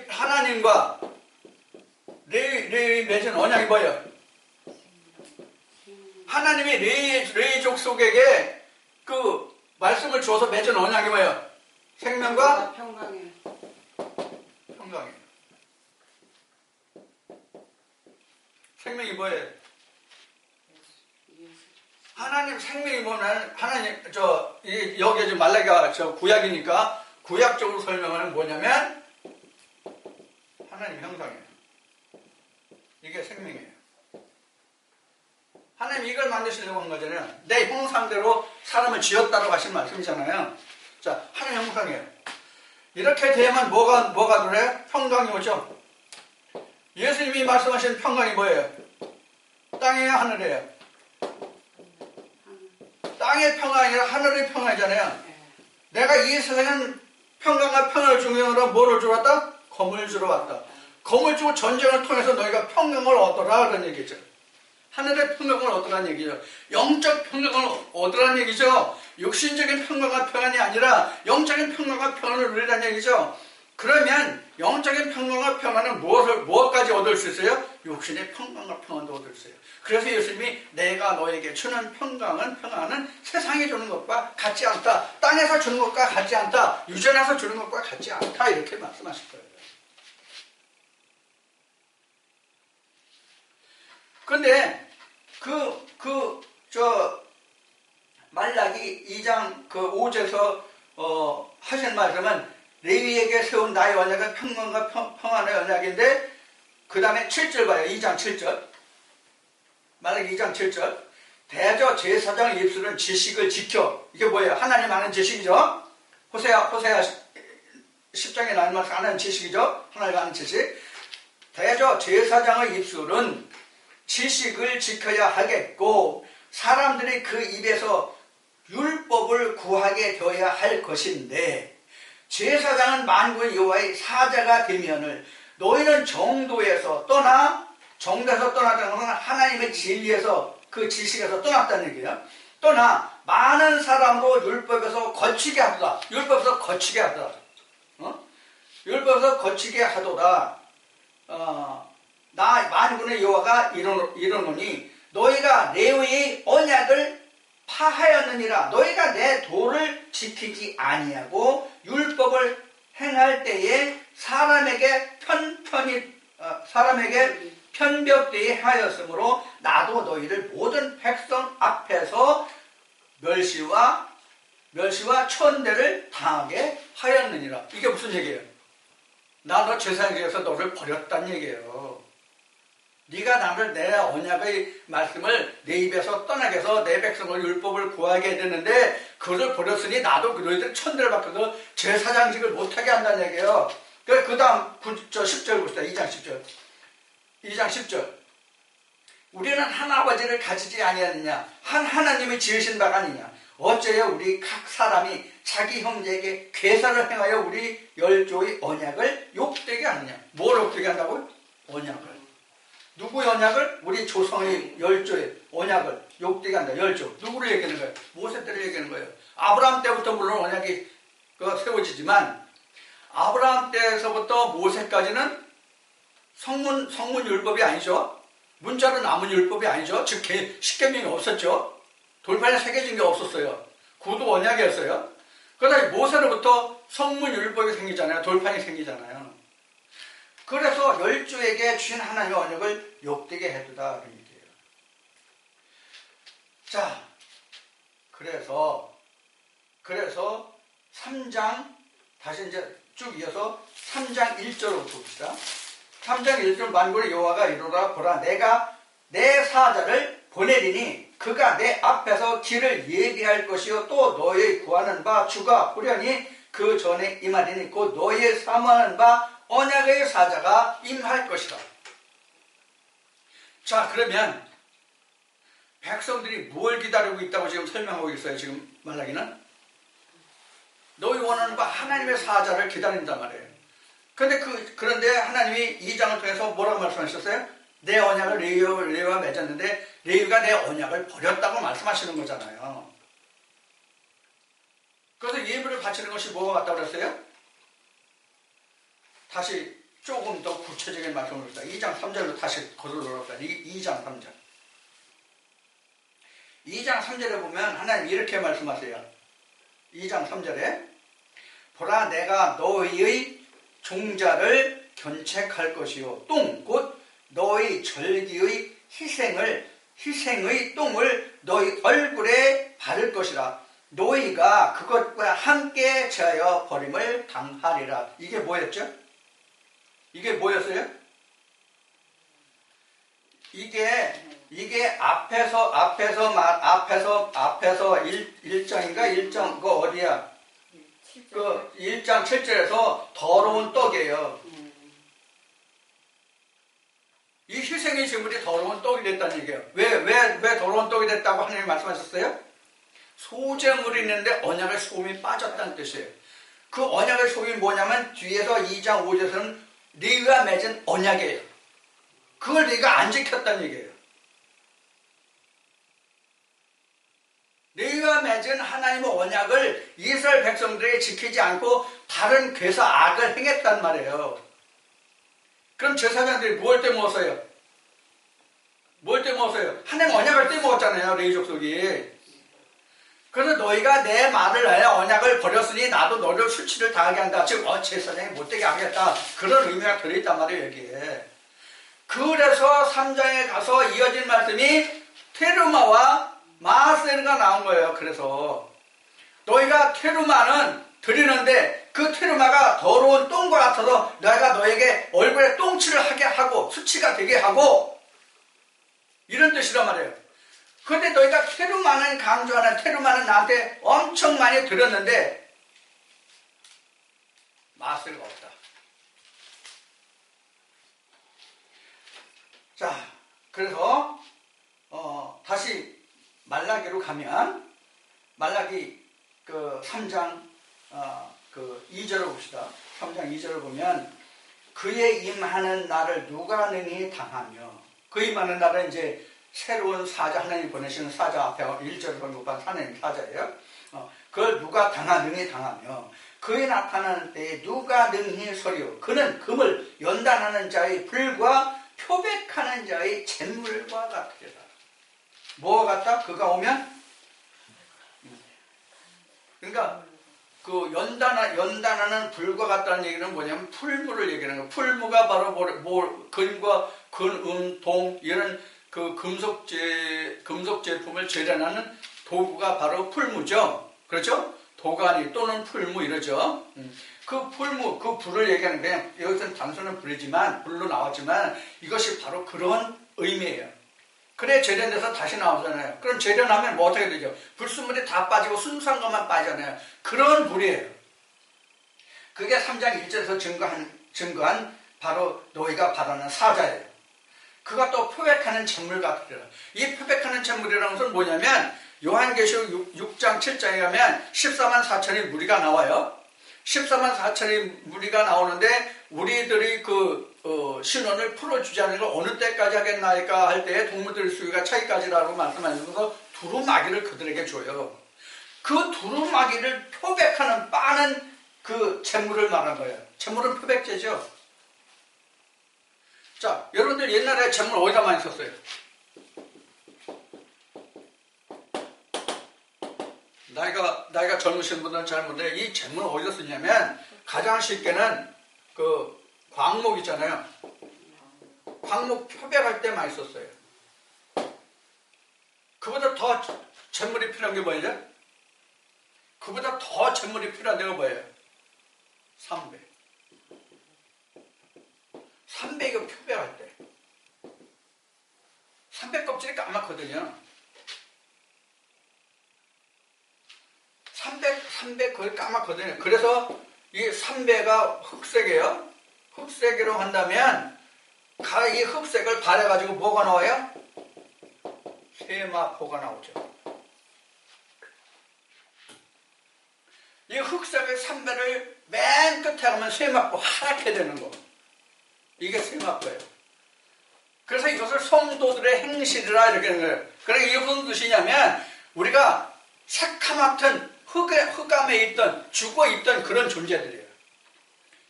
하나님과 레위 맺은 언약이 뭐예요? 하나님이 레위 족속에게 그 말씀을 줘서 맺은 언약이 뭐예요? 생명과 평강이에요. 생명이 뭐예요? 하나님 생명이 뭐냐면 하나님 여기 지금 말라기가 구약이니까 구약적으로 설명하는 뭐냐면 하나님 형상이에요. 이게 생명이에요. 하나님 이걸 만드시려고 한 거잖아요. 내 형상대로 사람을 지었다고 하신 말씀이잖아요. 자, 하나님 형상이에요. 이렇게 되면 뭐가 그래요? 평강이 오죠. 예수님이 말씀하신 평강이 뭐예요? 땅이에요, 하늘이에요? 땅의 평강이 아니라 하늘의 평강이잖아요. 내가 이 세상은 평강과 평화를 중요하라 뭐를 주러 왔다? 검을 주러 왔다. 검을 주고 전쟁을 통해서 너희가 평강을 얻어라 그런 얘기죠. 하늘의 평강을 얻으라는 얘기죠. 영적 평강을 얻으라는 얘기죠. 육신적인 평강과 평안이 아니라 영적인 평강과 평안을 누리라는 얘기죠. 그러면 영적인 평강과 평안은 무엇까지 얻을 수 있어요? 육신의 평강과 평안도 얻을 수 있어요. 그래서 예수님이 내가 너에게 주는 평안은 세상에 주는 것과 같지 않다. 땅에서 주는 것과 같지 않다. 유전에서 주는 것과 같지 않다. 이렇게 말씀하실 거예요. 근데 말라기 2장 5절에서 하신 말씀은 레위에게 세운 나의 언약은 평강과 평안의 언약인데 그 다음에 7절 봐요. 2장 7절. 말라기 2장 7절. 대저 제사장 입술은 지식을 지켜. 이게 뭐예요? 하나님 아는 지식이죠. 호세아 10장에 나온 말씀 아는 지식이죠. 하나님 아는 지식. 대저 제사장의 입술은 지식을 지켜야 하겠고 사람들이 그 입에서 율법을 구하게 되어야 할 것인데 제사장은 만군의 여호와의 사자가 되면을 너희는 정도에서 떠났다는 것은 하나님의 진리에서 그 지식에서 떠났다는 얘기예요. 떠나 많은 사람으로 율법에서 거치게 하도다. 율법에서 거치게 하도다. 나 만군의 여호와가 이르노니 너희가 레위의 언약을 파하였느니라. 너희가 내 도를 지키지 아니하고 율법을 행할 때에 사람에게 편벽되게 하였으므로 나도 너희를 모든 백성 앞에서 멸시와 천대를 당하게 하였느니라. 이게 무슨 얘기예요? 나 너 제사장에서 너를 버렸단 얘기예요. 네가 나를 내 언약의 말씀을 내 입에서 떠나게 해서 내 백성을 율법을 구하게 되는데 그것을 버렸으니 나도 너희들 천대를 바꿔서 제사장직을 못하게 한다는 얘기예요. 그 다음 10절 봅시다. 2장 10절. 2장 10절. 우리는 한 아버지를 가지지 아니하느냐? 한 하나님이 지으신 바가 아니냐? 어째요 우리 각 사람이 자기 형제에게 괴사를 행하여 우리 열조의 언약을 욕되게 하느냐? 뭘 욕되게 한다고요? 언약을. 누구의 언약을? 우리 조상의 열조의 언약을 욕되게 한다. 열조. 누구를 얘기하는 거예요? 모세 때를 얘기하는 거예요. 아브라함 때부터 물론 언약이 세워지지만 아브라함 때에서부터 모세까지는 성문율법이 아니죠. 문자로 남은 율법이 아니죠. 즉 십계명이 없었죠. 돌판에 새겨진 게 없었어요. 구도 언약이었어요. 그러다 모세로부터 성문율법이 생기잖아요. 돌판이 생기잖아요. 그래서 열조에게 주신 하나님의 언약을 욕되게 해두다 그런 얘기예요. 자, 그래서 3장 다시 이제 쭉 이어서 3장 1절부터 봅시다. 3장 1절 만군의 여호와가 이르노라 보라 내가 내 사자를 보내리니 그가 내 앞에서 길을 예비할 것이요 또 너희 구하는 바 주가 호련히 그 전에 임하리니 곧 너희 사모하는 바 언약의 사자가 임할 것이다. 자, 그러면 백성들이 뭘 기다리고 있다고 지금 설명하고 있어요. 지금 말라기는 너희 원하는 바 하나님의 사자를 기다린단 말이에요. 그런데 하나님이 2장을 통해서 뭐라고 말씀하셨어요? 내 언약을 레위와 맺었는데 레위가 내 언약을 버렸다고 말씀하시는 거잖아요. 그래서 예물을 바치는 것이 뭐가 같다고 그랬어요? 다시 조금 더 구체적인 말씀을 합니다. 2장 3절로 다시 거슬러봅시다. 2장 3절. 2장 3절에 보면 하나님 이렇게 말씀하세요. 2장 3절에 보라 내가 너희의 종자를 견책할 것이요 똥 곧 너희 절기의 희생의 똥을 너희 얼굴에 바를 것이라 너희가 그것과 함께 제하여 버림을 당하리라. 이게 뭐였죠? 이게 뭐였어요? 이게 앞에서 1장인가 1장 그거 어디야? 그 1장 7절에서 더러운 떡이에요. 이 희생의 제물이 더러운 떡이 됐다는 얘기예요. 왜 더러운 떡이 됐다고 하나님이 말씀하셨어요? 소제물이 있는데 언약의 소금이 빠졌다는 뜻이에요. 그 언약의 소금이 뭐냐면 뒤에서 2장 5절에서는 레위와 맺은 언약이에요. 그걸 네가 안 지켰다는 얘기예요. 레위와 맺은 하나님의 언약을 이스라엘 백성들에게 지키지 않고 다른 괴사 악을 행했단 말이에요. 그럼 제사장들이 뭘 떼먹었어요? 하나님 언약을 떼먹었잖아요. 레위 족속이. 그래서 너희가 내 말을 해 언약을 버렸으니 나도 너를 수치를 당하게 한다. 즉 제사장이 못되게 하겠다. 그런 의미가 들어있단 말이에요. 여기에. 그래서 3장에 가서 이어진 말씀이 테르마와 마세르가 나온 거예요. 그래서 너희가 테르마는 드리는데 그 테르마가 더러운 똥과 같아서 내가 너에게 얼굴에 똥칠을 하게 하고 수치가 되게 하고 이런 뜻이란 말이에요. 그런데 너희가 테르마는 강조하는 테르마는 나한테 엄청 많이 드렸는데 마세르가 없다. 자, 그래서 다시 말라기로 가면 말라기 그 3장 그 2절을 봅시다. 3장 2절을 보면 그의 임하는 날을 누가 능히 당하며 그 임하는 날은 이제 새로운 사자 하나님 보내시는 사자 앞에 1절을 번역한 하나님 사자예요. 그걸 누가 능히 당하며 그의 나타나는 때에 누가 능히 서리요 그는 금을 연단하는 자의 불과 표백하는 자의 잿물과 같으리라. 뭐가 같다? 그가 오면 그러니까 그 연단하는 불과 같다는 얘기는 뭐냐면 풀무를 얘기하는 거예요. 풀무가 바로 근과 동 이런 그 금속 제품을 재련하는 도구가 바로 풀무죠. 그렇죠? 도가니 또는 풀무 이러죠. 그 풀무, 그 불을 얘기하는 그냥 여기서는 단순한 불로 나왔지만 이것이 바로 그런 의미예요. 그래 재련돼서 다시 나오잖아요. 그럼 재련하면 뭐 어떻게 되죠? 불순물이 다 빠지고 순수한 것만 빠지잖아요. 그런 불이에요. 그게 3장 1절에서 증거한 바로 너희가 바라는 사자예요. 그가 또 표백하는 잿물 같으리라. 이 표백하는 잿물이라는 것은 뭐냐면 요한계시록 6장 7장에 가면 14만 4천의 무리가 나와요. 14만 4천의 무리가 나오는데 우리들이 신원을 풀어주지 않는 걸 어느 때까지 하겠나이까 할 때에 동물들 수위가 차이까지라고 말씀하시면서 두루마기를 그들에게 줘요. 그 두루마기를 표백하는 빠는 그 재물을 말한 거예요. 재물은 표백제죠. 자, 여러분들 옛날에 재물 어디다 많이 썼어요? 나이가 젊으신 분들은 잘 모르는데 이 재물을 어디서 쓰냐면 가장 쉽게는 그 광목 있잖아요. 광목 표백할 때 많이 썼어요. 그보다 더 재물이 필요한 게 뭐예요? 그보다 더 재물이 필요한 데가 뭐예요? 삼배. 삼배 이거 표백할 때. 삼배 껍질이 까맣거든요. 삼배 거의 까맣거든요. 그래서 이 삼배가 흑색이에요. 흑색으로 한다면 이 흑색을 발해가지고 뭐가 나와요? 세마포가 나오죠. 이 흑색의 삼배를 맨 끝에 하면 세마포 하얗게 되는 거. 이게 세마포예요. 그래서 이것을 성도들의 행실이라 이렇게 하는 거예요. 그러니까 이게 무슨 뜻이냐면 우리가 새카맣던 흑암에 있던 죽어있던 그런 존재들이에요.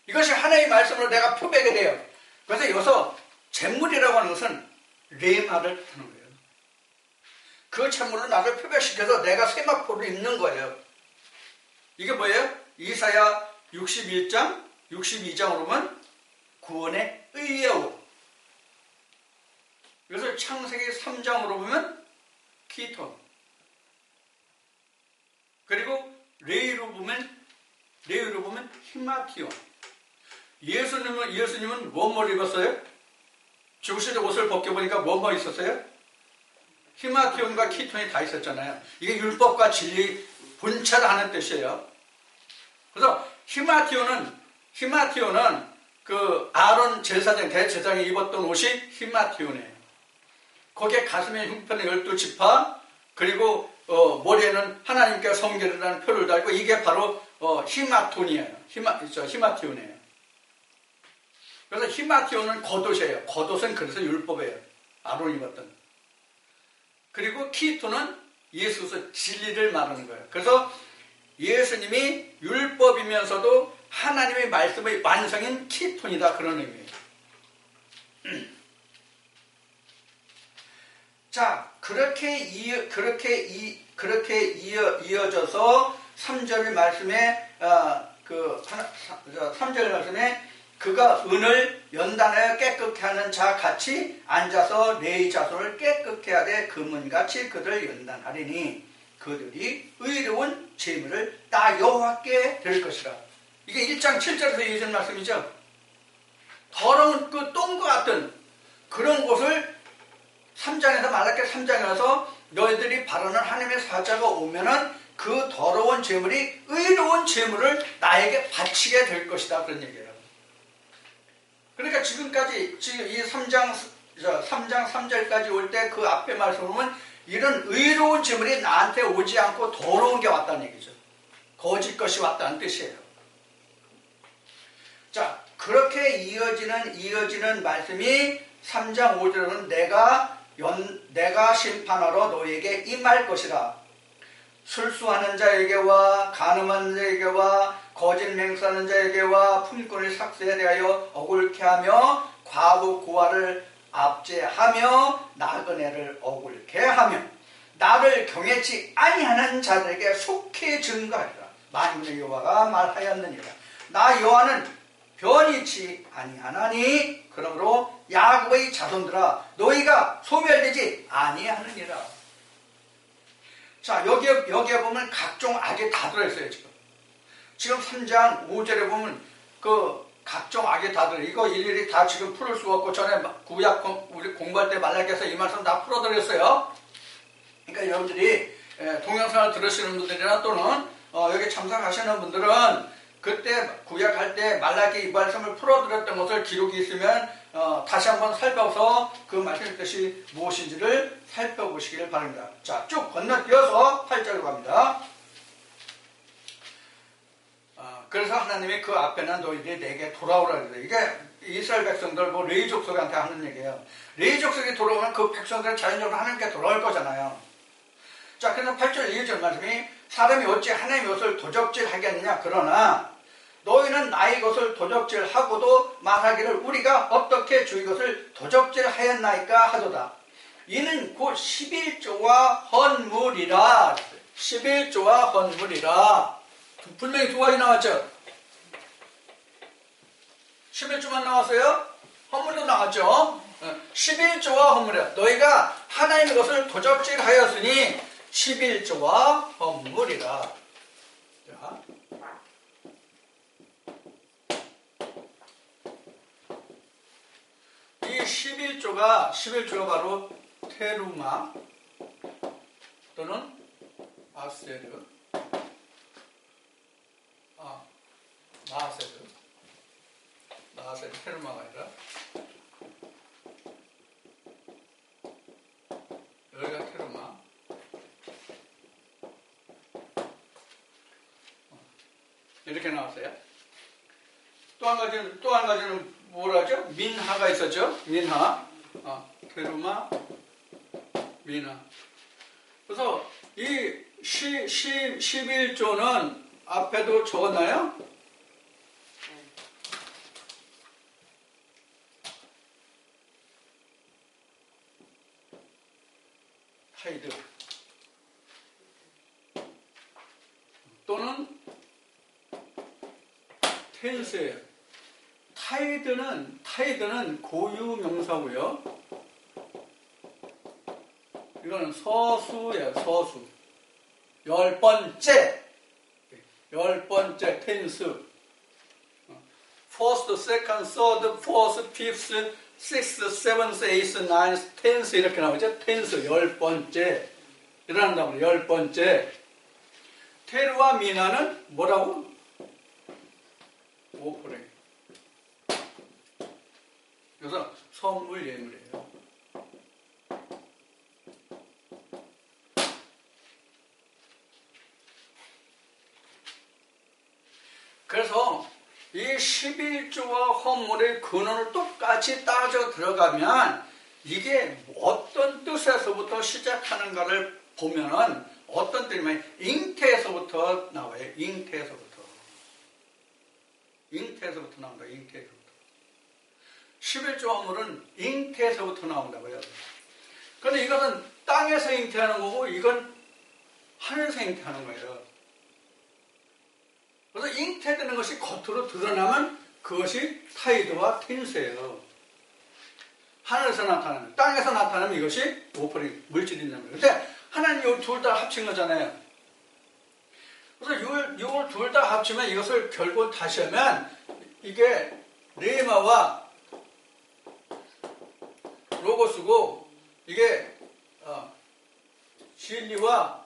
이것이 하나님의 말씀으로 내가 표백이 돼요. 그래서 여기서 재물이라고 하는 것은 레마를 뜻하는 거예요. 그 재물을 나를 표백시켜서 내가 세마포를 입는 거예요. 이게 뭐예요? 이사야 61장, 62장으로 보면 구원의 의의 옷. 그래서 창세기 3장으로 보면 키톤. 그리고 레위로 보면 히마티온. 예수님은 뭐뭘 입었어요? 죽으실 때 옷을 벗겨보니까 뭐 있었어요? 히마티온과 키톤이 다 있었잖아요. 이게 율법과 진리 본체를 하는 뜻이에요. 그래서 히마티온은 그 아론 제사장, 대제사장이 입었던 옷이 히마티온이에요. 거기에 가슴에 흉편의 12지파, 그리고 머리에는 하나님께 성결이라는 표를 달고 이게 바로 히마톤이에요. 히마티온이에요. 그래서 히마티온은 겉옷이에요. 겉옷은 그래서 율법이에요. 아론이 입었던. 그리고 키톤은 예수의 진리를 말하는 거예요. 그래서 예수님이 율법이면서도 하나님의 말씀의 완성인 키톤이다, 그런 의미예요. 자, 그렇게 이어져서 3절 말씀에 3절 말씀에 그가 은을 연단하여 깨끗게 하는 자 같이 앉아서 네 자손을 깨끗게 하되 금은같이 그들 연단하리니 그들이 의로운 재물을 나 여호와께 드릴 것이라. 이게 1장 7절에서 이어진 말씀이죠. 더러운 그 똥과 같은 그런 곳을 3장에서 말라기 3장에 와서 너희들이 바라는 하나님의 사자가 오면은 그 더러운 재물이 의로운 재물을 나에게 바치게 될 것이다, 그런 얘기예요. 그러니까 지금까지 지금 이 3장 3절까지 올 때 그 앞에 말씀을 보면 이런 의로운 재물이 나한테 오지 않고 더러운 게 왔다는 얘기죠. 거짓 것이 왔다는 뜻이에요. 자, 그렇게 이어지는 말씀이 3장 5절은 내가 심판하러 너에게 임할 것이라. 술수하는 자에게와 간음하는 자에게와 거짓 맹세하는 자에게와 품꾼을 삭세에 대하여 억울케 하며 과부 고아를 압제하며 나그네를 억울케 하며 나를 경외치 아니하는 자들에게 속히 증거하리라. 만군의 여호와가 말하였느니라. 나 여호와는 변이치 아니하나니 그러므로 야곱의 자손들아 너희가 소멸되지 아니하느니라. 자, 여기에 보면 각종 악이 다 들어있어요. 지금 3장 5절에 보면 그 각종 악이 다 들어요. 이거 일일이 다 지금 풀을 수 없고 전에 구약 우리 공부할 때 말라기에서 이 말씀 다 풀어드렸어요. 그러니까 여러분들이 동영상을 들으시는 분들이나 또는 여기 참석하시는 분들은 그때 구약할 때 말라기 이 말씀을 풀어드렸던 것을 기록이 있으면 다시 한번 살펴서 그 말씀의 뜻이 무엇인지를 살펴보시기를 바랍니다. 자, 쭉 건너뛰어서 8절로 갑니다. 그래서 하나님이 그 앞에는 너희들이 내게 돌아오라 그래요. 이게 이스라엘 백성들, 뭐 레위 족속한테 하는 얘기예요. 레위 족속이 돌아오면 그 백성들은 자연적으로 하나님께 돌아올 거잖아요. 자, 그래서 8절 2절 말씀이 사람이 어찌 하나님의 것을 도적질 하겠느냐. 그러나 너희는 나의 것을 도적질하고도 말하기를 우리가 어떻게 주의 것을 도적질하였나이까 하도다. 이는 곧 11조와 헌물이라. 11조와 헌물이라. 분명히 두 가지 나왔죠. 11조만 나왔어요? 헌물도 나왔죠. 11조와 헌물이라. 너희가 하나님의 것을 도적질하였으니 11조와 헌물이라. 자. 이 11조가 바로 테루마 또는 아세르, 나세르, 테루마가 아니라 여기가 테루마. 이렇게 나왔어요. 또 한 가지는 뭐라죠? 민하가 있었죠? 민하. 테루마, 민하. 그래서 이 11조는 앞에도 적었나요? 타이드. 또는 텐스예요. 타이드는 고유 명사고요. 이거는 서수예요. 서수. 10번째 텐스. first, second, third, fourth, fifth, sixth, seventh, eighth, ninth, tenth 이렇게 나오죠. 텐스 10번째. 일어난다고 10번째. 테루와 미나는 뭐라고? 오프레. 그래서 선물 예물이에요. 그래서 이 11조와 헌물의 근원을 똑같이 따져 들어가면 이게 어떤 뜻에서부터 시작하는가를 보면은 어떤 뜻이냐면 잉태에서부터 나와요. 잉태에서부터 나온다. 잉태에서부터. 11조 헌물은 잉태에서부터 나온다고요. 그런데 이것은 땅에서 잉태하는 거고 이건 하늘에서 잉태하는 거예요. 그래서 잉태되는 것이 겉으로 드러나면 그것이 타이드와 텐스예요. 하늘에서 나타나면, 땅에서 나타나면 이것이 오퍼링, 물질이냐면. 근데 하나님 둘 다 합친 거잖아요. 그래서 이걸 둘 다 합치면 이것을 결국 다시 하면 이게 레마와 로고스고 이게 진리와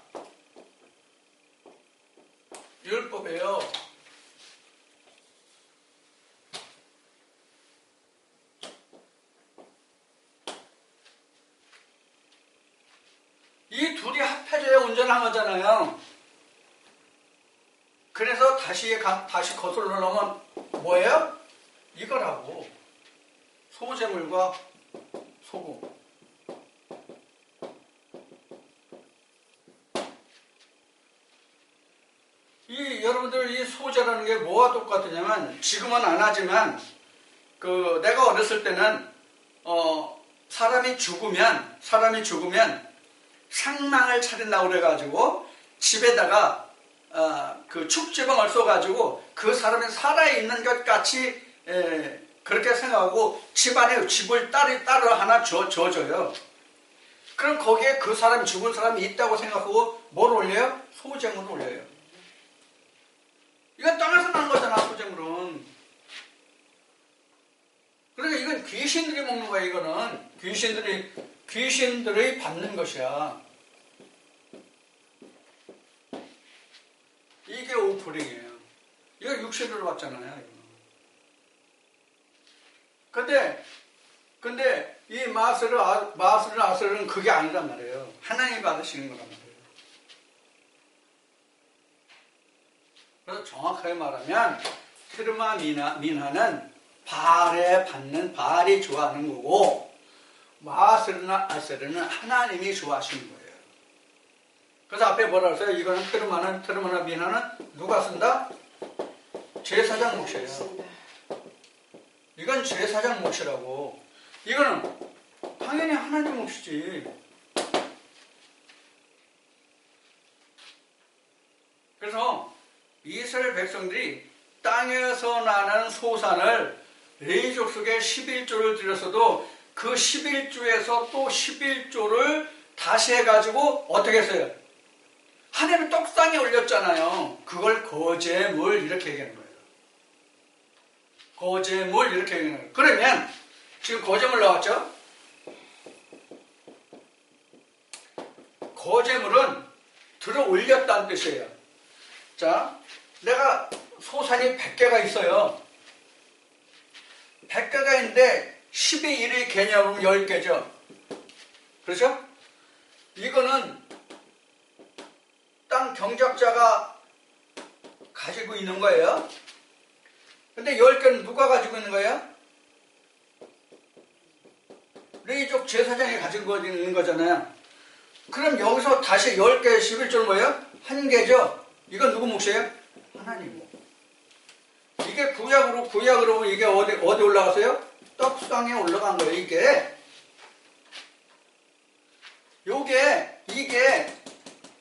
율법이에요. 이 둘이 합해져야 온전한 거잖아요. 그래서 다시 거슬러 놓으면 뭐예요? 이거라고. 소재물과 소금. 여러분들 이 소재라는 게 뭐와 똑같으냐면 지금은 안 하지만 내가 어렸을 때는 사람이 죽으면 상망을 차린다고 그래가지고 집에다가 그 축지방을 써가지고 그 사람이 살아있는 것 같이 그렇게 생각하고 집안에 집을 따로 하나 줘줘요. 그럼 거기에 그 사람이 죽은 사람이 있다고 생각하고 뭘 올려요? 소재물을 올려요. 이건 땅에서 난 거잖아, 소재물은. 그러니까 이건 귀신들이 먹는 거야, 이거는. 귀신들이 받는 것이야. 이게 오프링이에요. 이거 육신으로 받잖아요, 이거. 근데 이 마스를 아스르는 그게 아니란 말이에요. 하나님이 받으시는 거란 말이에요. 그래서 정확하게 말하면 테르마 민하는 발에 받는 발이 좋아하는 거고, 마세르나 아세르는 하나님이 좋아하시는 거예요. 그래서 앞에 뭐라 그랬어요? 이거는 트르마나 미나는 누가 쓴다? 제사장 몫이에요. 이건 제사장 몫이라고. 이거는 당연히 하나님 몫이지. 그래서 이스라엘 백성들이 땅에서 나는 소산을 레위 족속에 11조를 드렸어도 그 11조에서 또 11조를 다시 해가지고 어떻게 했어요? 하나님은 떡상에 올렸잖아요. 그걸 거제물 이렇게 얘기하는 거예요. 거제물 이렇게 얘기하는 거예요. 그러면 지금 거제물 나왔죠? 거제물은 들어 올렸다는 뜻이에요. 자, 내가 소산이 100개가 있어요. 100개가 있는데 10의 1의 개념은 10개죠. 그렇죠? 이거는 땅 경작자가 가지고 있는 거예요. 근데 10개는 누가 가지고 있는 거예요? 레위족 제사장이 가지고 있는 거잖아요. 그럼 여기서 다시 10개 11조는 뭐예요? 한 개죠. 이건 누구 몫이에요? 하나님 몫. 이게 구약으로 보면 이게 어디 올라가세요? 떡상에 올라간 거예요.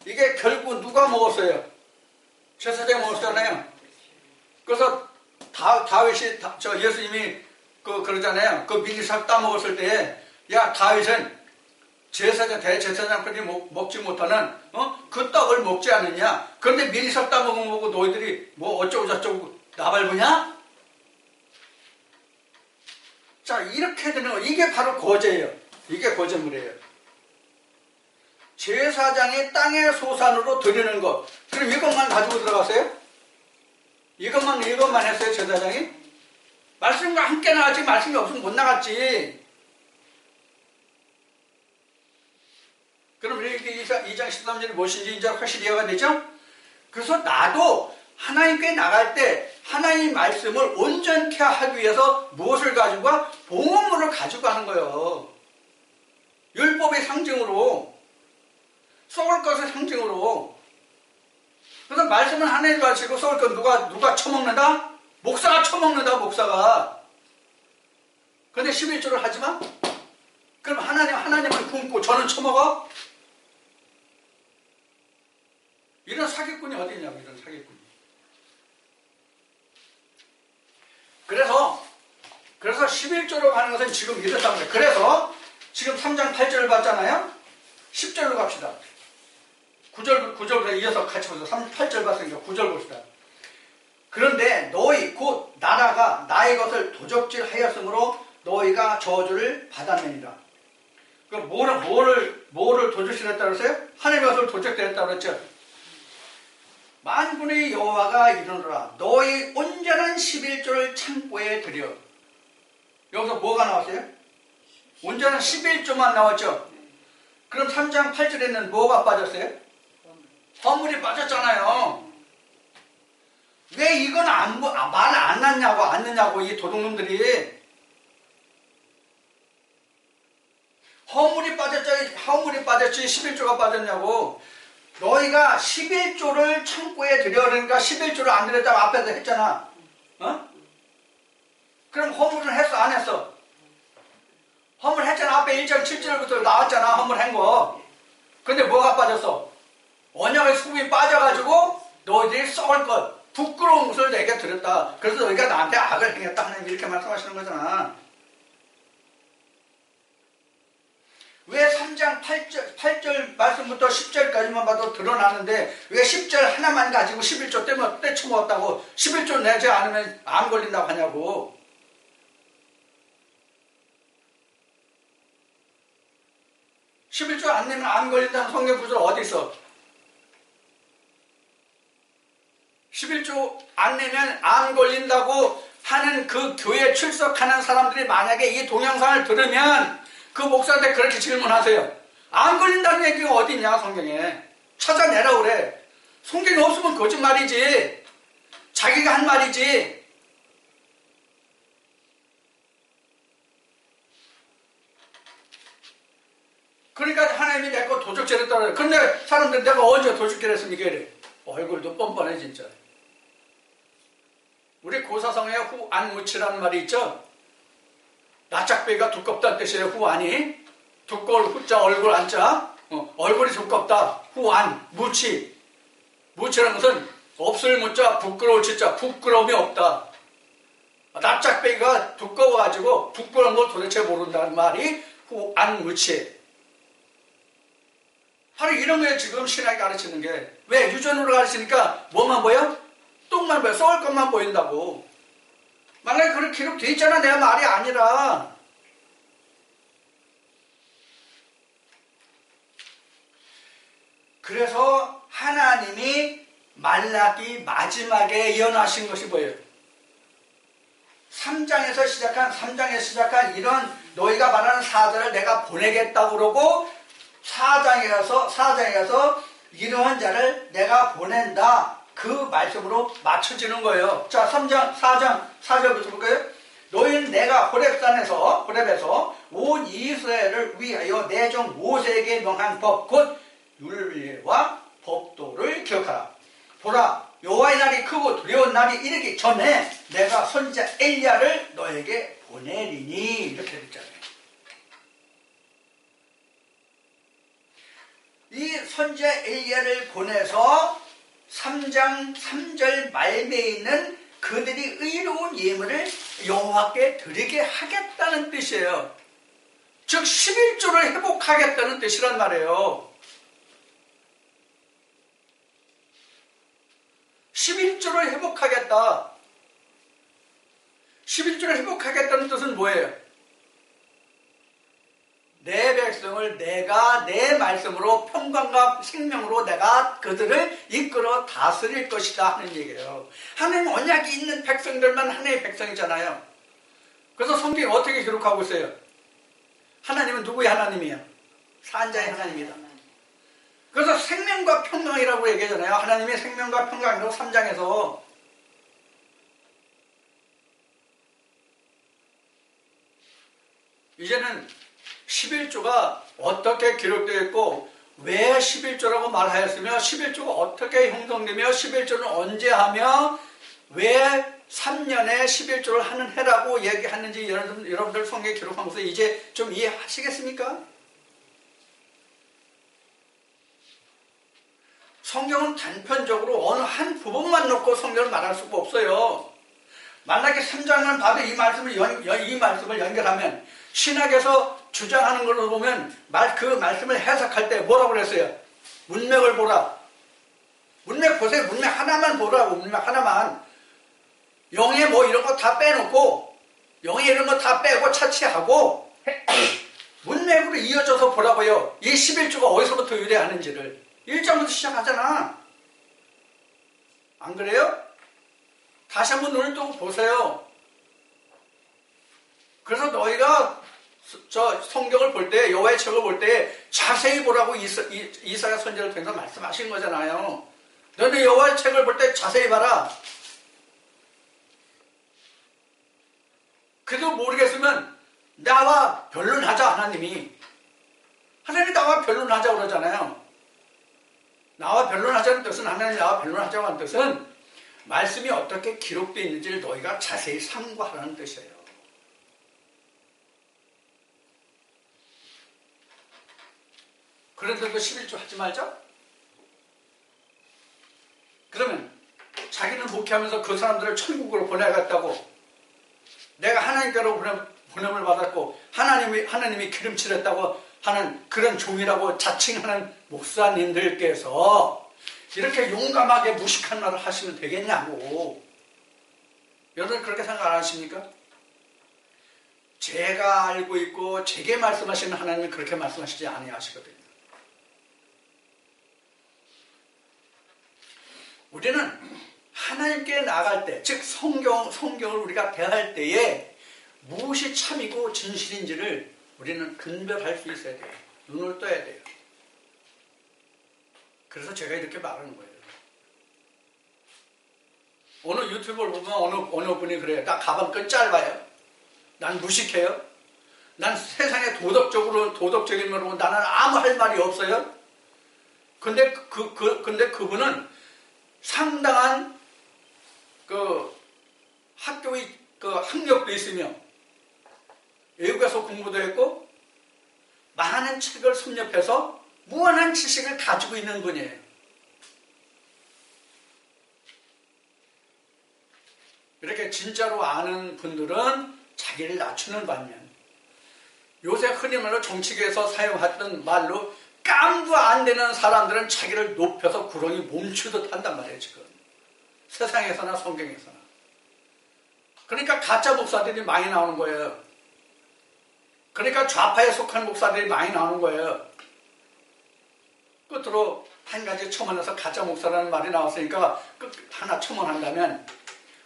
이게 결국 누가 먹었어요? 제사장이 먹었잖아요. 그래서 다윗이 예수님이 그러잖아요. 그 미리삽 따먹었을 때, 야 다윗은 대제사장들이 먹지 못하는 그 떡을 먹지 않느냐. 그런데 미리삽 따먹은 거고 너희들이 뭐 어쩌고 저쩌고 나발부냐? 자, 이렇게 되는 거. 이게 바로 거제예요. 이게 거제물이에요. 제사장이 땅의 소산으로 드리는 것. 그럼 이것만 가지고 들어가세요? 이것만 했어요, 제사장이? 말씀과 함께 나갔지, 말씀이 없으면 못 나갔지. 그럼 이렇게 2장 13절이 무엇인지 이제 확실히 이해가 되죠? 그래서 나도 하나님께 나갈 때 하나님 말씀을 온전케 하기 위해서 무엇을 가지고 가? 봉헌물을 가지고 가는 거예요. 율법의 상징으로, 썩을 것의 상징으로. 그래서 말씀은 하나님 가르치고 썩을 것 누가 처먹는다? 목사가 처먹는다, 목사가. 그런데 11조를 하지만 그럼 하나님은 굶고 저는 처먹어? 이런 사기꾼이 어디 있냐고, 이런 사기꾼이. 그래서 11조로 가는 것은 지금 이렇다고 해요. 그래서 지금 3장 8절을 봤잖아요. 10절로 갑시다. 9절부터 이어서 같이 보세요. 8절 봤으니까 9절 봅시다. 그런데 너희 곧 나라가 나의 것을 도적질하였으므로 너희가 저주를 받았느니라. 그 뭐를 도적질했다고 그랬어요? 하나님의 것을 도적질했다고 그랬죠. 만군의 여호와가 이르노라. 너희 온전한 11조를 창고에 들여. 여기서 뭐가 나왔어요? 온전한 11조만 나왔죠. 그럼 3장 8절에는 뭐가 빠졌어요? 허물이 빠졌잖아요. 왜 이건 말을 안 넣냐고 이 도둑놈들이. 허물이 빠졌지 11조가 빠졌냐고. 너희가 11조를 창고에 들여. 그러니까 11조를 안 들였다고 앞에서 했잖아. 그럼 허물은 했어 안 했어? 허물 했잖아. 앞에 1장 7절부터 나왔잖아. 허물한 거. 근데 뭐가 빠졌어? 언약의 수금이 빠져가지고 너희들이 썩을 것, 부끄러운 것을 내게 드렸다. 그래서 너희가 나한테 악을 행했다. 하나님 이렇게 말씀하시는 거잖아. 왜 3장 8절 말씀부터 10절까지만 봐도 드러나는데 왜 10절 하나만 가지고 11조 때문에 떼쳐먹었다고 11조 내지 않으면 암 걸린다고 하냐고. 11조 안 내면 암 걸린다는 성경 구절 어디 있어? 11조 안 내면 암 걸린다고 하는 그 교회에 출석하는 사람들이 만약에 이 동영상을 들으면 그 목사한테 그렇게 질문하세요. 안 걸린다는 얘기가 어디 있냐 성경에. 찾아내라 그래. 성경이 없으면 거짓말이지. 자기가 한 말이지. 그러니까 하나님이 내 거 도적질했다 그래. 근데 사람들 내가 언제 도적질 했습니까? 이래. 얼굴도 뻔뻔해 진짜. 우리 고사성에 후안무치라는 말이 있죠. 낯짝배기가 두껍다는 뜻이에요. 후안이. 두꺼울 후자 얼굴 안자. 얼굴이 두껍다. 후안 무치. 무치라는 것은 없을 무자 부끄러울 치자. 부끄러움이 없다. 낯짝배기가 두꺼워가지고 부끄러운 걸 도대체 모른다는 말이 후안무치. 바로 이런 거에 지금 신학이 가르치는 게. 왜? 유전으로 가르치니까 뭐만 보여? 똥만 보여. 썩을 것만 보인다고. 만약에 그런 기록돼 있잖아. 내 말이 아니라. 그래서 하나님이 말라기 마지막에 예언하신 것이 뭐예요? 3장에서 시작한 이런 너희가 말하는 사자를 내가 보내겠다고 그러고 4장에 가서 이러한 자를 내가 보낸다. 그 말씀으로 맞춰지는 거예요. 자, 3장, 4절부터 볼까요? 너희는 내가 호렙에서 온 이스라엘을 위하여 내 종 모세에게 명한 법, 곧 율례와 법도를 기억하라. 보라, 여호와의 날이 크고 두려운 날이 이르기 전에 내가 선지자 엘리야를 너에게 보내리니. 이렇게 됐잖아요. 이 선지자 엘리야를 보내서 3장 3절 말미에 있는 그들이 의로운 예물을 여호와께 드리게 하겠다는 뜻이에요. 즉 11조를 회복하겠다는 뜻이란 말이에요. 11조를 회복하겠다. 11조를 회복하겠다는 뜻은 뭐예요? 내 백성을 내가 내 말씀으로 평강과 생명으로 내가 그들을 이끌어 다스릴 것이다 하는 얘기예요. 하나님 언약이 있는 백성들만 하나님의 백성이잖아요. 그래서 성경이 어떻게 기록하고 있어요? 하나님은 누구의 하나님이에요? 산자의 하나님이다. 그래서 생명과 평강이라고 얘기하잖아요. 하나님의 생명과 평강이라고 3장에서. 이제는 11조가 어떻게 기록되어 있고 왜 11조라고 말하였으며 11조가 어떻게 형성되며 11조는 언제 하며 왜 3년에 11조를 하는 해라고 얘기하는지 여러분들 성경에 기록하면서 이제 좀 이해하시겠습니까? 성경은 단편적으로 어느 한 부분만 놓고 성경을 말할 수가 없어요. 만약에 3장만 봐도 이 말씀을 연결하면 신학에서 주장하는 걸로 보면 그 말씀을 해석할 때 뭐라고 그랬어요? 문맥을 보라. 문맥 보세요. 문맥 하나만 보라고. 문맥 하나만. 영예 뭐 이런 거 다 빼놓고 영예 이런 거 다 빼고 차치하고 문맥으로 이어져서 보라고요. 이 11조가 어디서부터 유래하는지를. 1장부터 시작하잖아. 안 그래요? 다시 한번 눈을 뜨고 보세요. 그래서 너희가 저 성경을 볼 때, 여호와의 책을 볼 때 자세히 보라고 이사야 선지자를 통해서 말씀하신 거잖아요. 너희는 여호와의 책을 볼 때 자세히 봐라. 그래도 모르겠으면 나와 변론하자. 하나님이 나와 변론하자 그러잖아요. 나와 변론하자는 뜻은 하나님 나와 변론하자고 하는 뜻은 말씀이 어떻게 기록되어 있는지를 너희가 자세히 상고하라는 뜻이에요. 그런데도 11조 하지 말자? 그러면 자기는 목회하면서 그 사람들을 천국으로 보내갔다고 내가 하나님께로 보냄을 받았고 하나님이 기름칠했다고 하는 그런 종이라고 자칭하는 목사님들께서 이렇게 용감하게 무식한 말을 하시면 되겠냐고. 여러분 그렇게 생각 안 하십니까? 제가 알고 있고 제게 말씀하시는 하나님은 그렇게 말씀하시지 아니하시거든요. 우리는 하나님께 나갈 때, 즉 성경을 우리가 대할 때에 무엇이 참이고 진실인지를 우리는 분별할 수 있어야 돼요. 눈을 떠야 돼요. 그래서 제가 이렇게 말하는 거예요. 어느 유튜브를 보면 어느 분이 그래요. 나 가방끈 짧아요. 난 무식해요. 난 세상에 도덕적인 면으로 나는 아무 할 말이 없어요. 근데 근데 그분은 상당한 그 학교의 그 학력도 있으며 외국에서 공부도 했고 많은 책을 섭렵해서 무한한 지식을 가지고 있는 분이에요. 이렇게 진짜로 아는 분들은 자기를 낮추는 반면 요새 흔히 말로 정치계에서 사용했던 말로 깜도 안 되는 사람들은 자기를 높여서 구렁이 멈추듯 한단 말이에요. 지금 세상에서나 성경에서나. 그러니까 가짜 목사들이 많이 나오는 거예요. 그러니까 좌파에 속한 목사들이 많이 나오는 거예요. 끝으로 한 가지 첨언해서 가짜 목사라는 말이 나왔으니까 하나 첨언한다면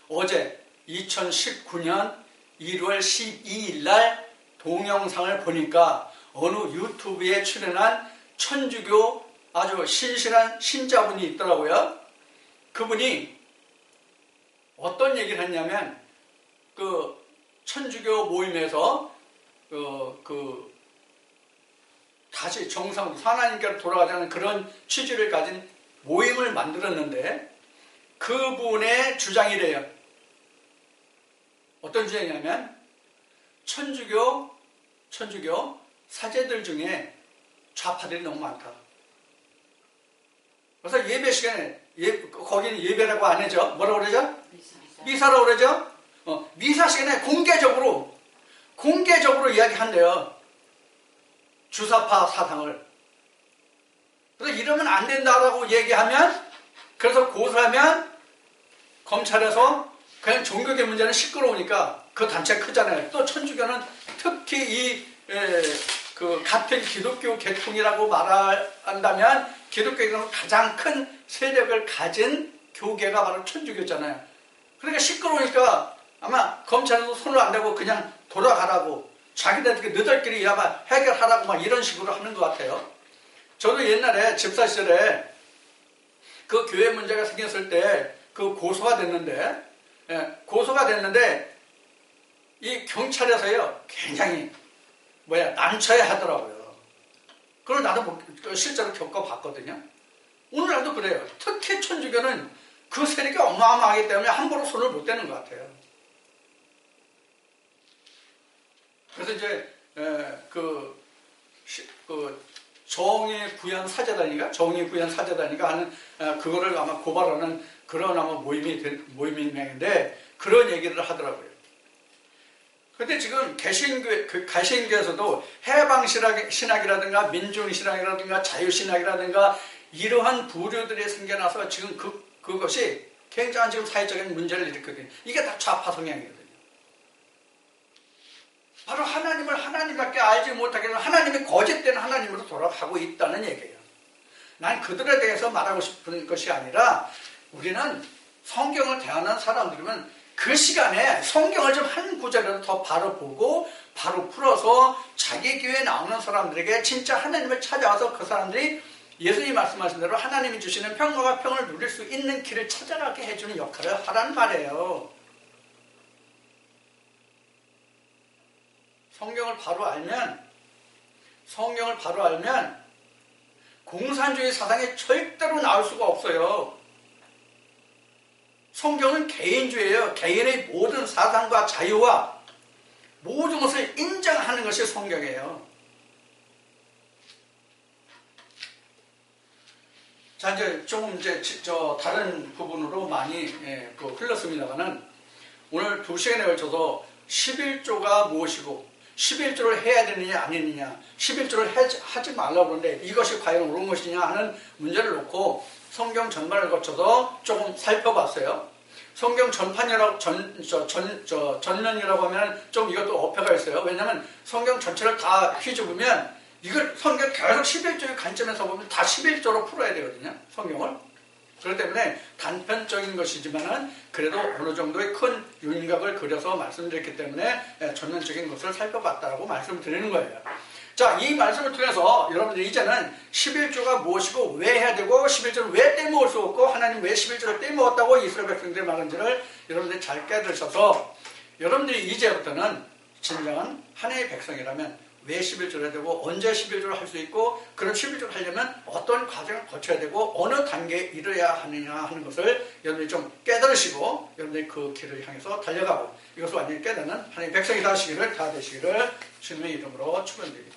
어제 2019년 1월 12일 날 동영상을 보니까 어느 유튜브에 출연한 천주교 아주 신실한 신자분이 있더라고요. 그분이 어떤 얘기를 했냐면 그 천주교 모임에서 다시 정상으로 하나님께로 돌아가자는 그런 취지를 가진 모임을 만들었는데 그분의 주장이래요. 어떤 주장이냐면 천주교 사제들 중에 좌파들이 너무 많다. 그래서 예배 시간에 거기는 예배라고 안 하죠. 뭐라고 그러죠? 미사라고 그러죠. 미사 시간에 공개적으로 이야기한대요. 주사파 사상을. 그래서 이러면 안 된다라고 얘기하면 그래서 고소하면 검찰에서 그냥 종교계 문제는 시끄러우니까 그 단체가 크잖아요. 또 천주교는 특히 같은 기독교 계통이라고 말한다면 기독교에서 가장 큰 세력을 가진 교계가 바로 천주교잖아요. 그러니까 시끄러우니까 아마 검찰에서 손을 안 대고 그냥 돌아가라고 자기들한테 너희들끼리 해결하라고 막 이런 식으로 하는 것 같아요. 저도 옛날에 집사 시절에 그 교회 문제가 생겼을 때 그 고소가 됐는데 이 경찰에서요 굉장히 난처해 하더라고요. 그걸 나도 실제로 겪어봤거든요. 오늘날도 그래요. 특히 천주교는 그 세력이 어마어마하기 때문에 함부로 손을 못 대는 것 같아요. 그래서 이제 정의 구현 사제단인가 하는 그거를 아마 고발하는 그런 아마 모임인데 그런 얘기를 하더라고요. 근데 지금 개신교에서도 해방신학이라든가 민중신학이라든가 자유신학이라든가 이러한 부류들이 생겨나서 지금 그것이 굉장한 지금 사회적인 문제를 일으켰거든요. 이게 다 좌파 성향이거든요. 바로 하나님을 하나님밖에 알지 못하게 하는 하나님이 거짓된 하나님으로 돌아가고 있다는 얘기예요. 난 그들에 대해서 말하고 싶은 것이 아니라 우리는 성경을 대하는 사람들이면 그 시간에 성경을 좀 한 구절이라도 더 바로 보고 바로 풀어서 자기 교회에 나오는 사람들에게 진짜 하나님을 찾아와서 그 사람들이 예수님이 말씀하신 대로 하나님이 주시는 평강과 평을 누릴 수 있는 길을 찾아가게 해주는 역할을 하라는 말이에요. 성경을 바로 알면 공산주의 사상이 절대로 나올 수가 없어요. 성경은 개인주의예요. 개인의 모든 사상과 자유와 모든 것을 인정하는 것이 성경이에요. 자, 이제 조금 다른 부분으로 많이 흘렀습니다만은 오늘 2시간에 걸쳐서 11조가 무엇이고 11조를 해야 되느냐 아니느냐 11조를 하지 말라고 그러는데 이것이 과연 옳은 것이냐 하는 문제를 놓고 성경 전반을 거쳐서 조금 살펴봤어요. 성경 전판이라고 전면이라고 하면 좀 이것도 어폐가 있어요. 왜냐하면 성경 전체를 다 휘저으면 이걸 성경 계속 11조의 관점에서 보면 다 11조로 풀어야 되거든요. 성경을. 그렇기 때문에 단편적인 것이지만은 그래도 어느 정도의 큰 윤곽을 그려서 말씀드렸기 때문에 전면적인 것을 살펴봤다고 말씀드리는 거예요. 자, 이 말씀을 통해서 여러분들 이제는 11조가 무엇이고 왜 해야 되고 11조를 왜 떼먹을 수 없고 하나님 왜 11조를 떼먹었다고 이스라엘 백성들이 말한지를 여러분들이 잘 깨달으셔서 여러분들이 이제부터는 진정한 하나님의 백성이라면 왜 11조를 해야 되고 언제 11조를 할 수 있고 그런 11조를 하려면 어떤 과정을 거쳐야 되고 어느 단계에 이르러야 하느냐 하는 것을 여러분들이 좀 깨달으시고 여러분들이 그 길을 향해서 달려가고 이것을 완전히 깨닫는 하나님의 백성이 다 되시기를 주님의 이름으로 축원드립니다.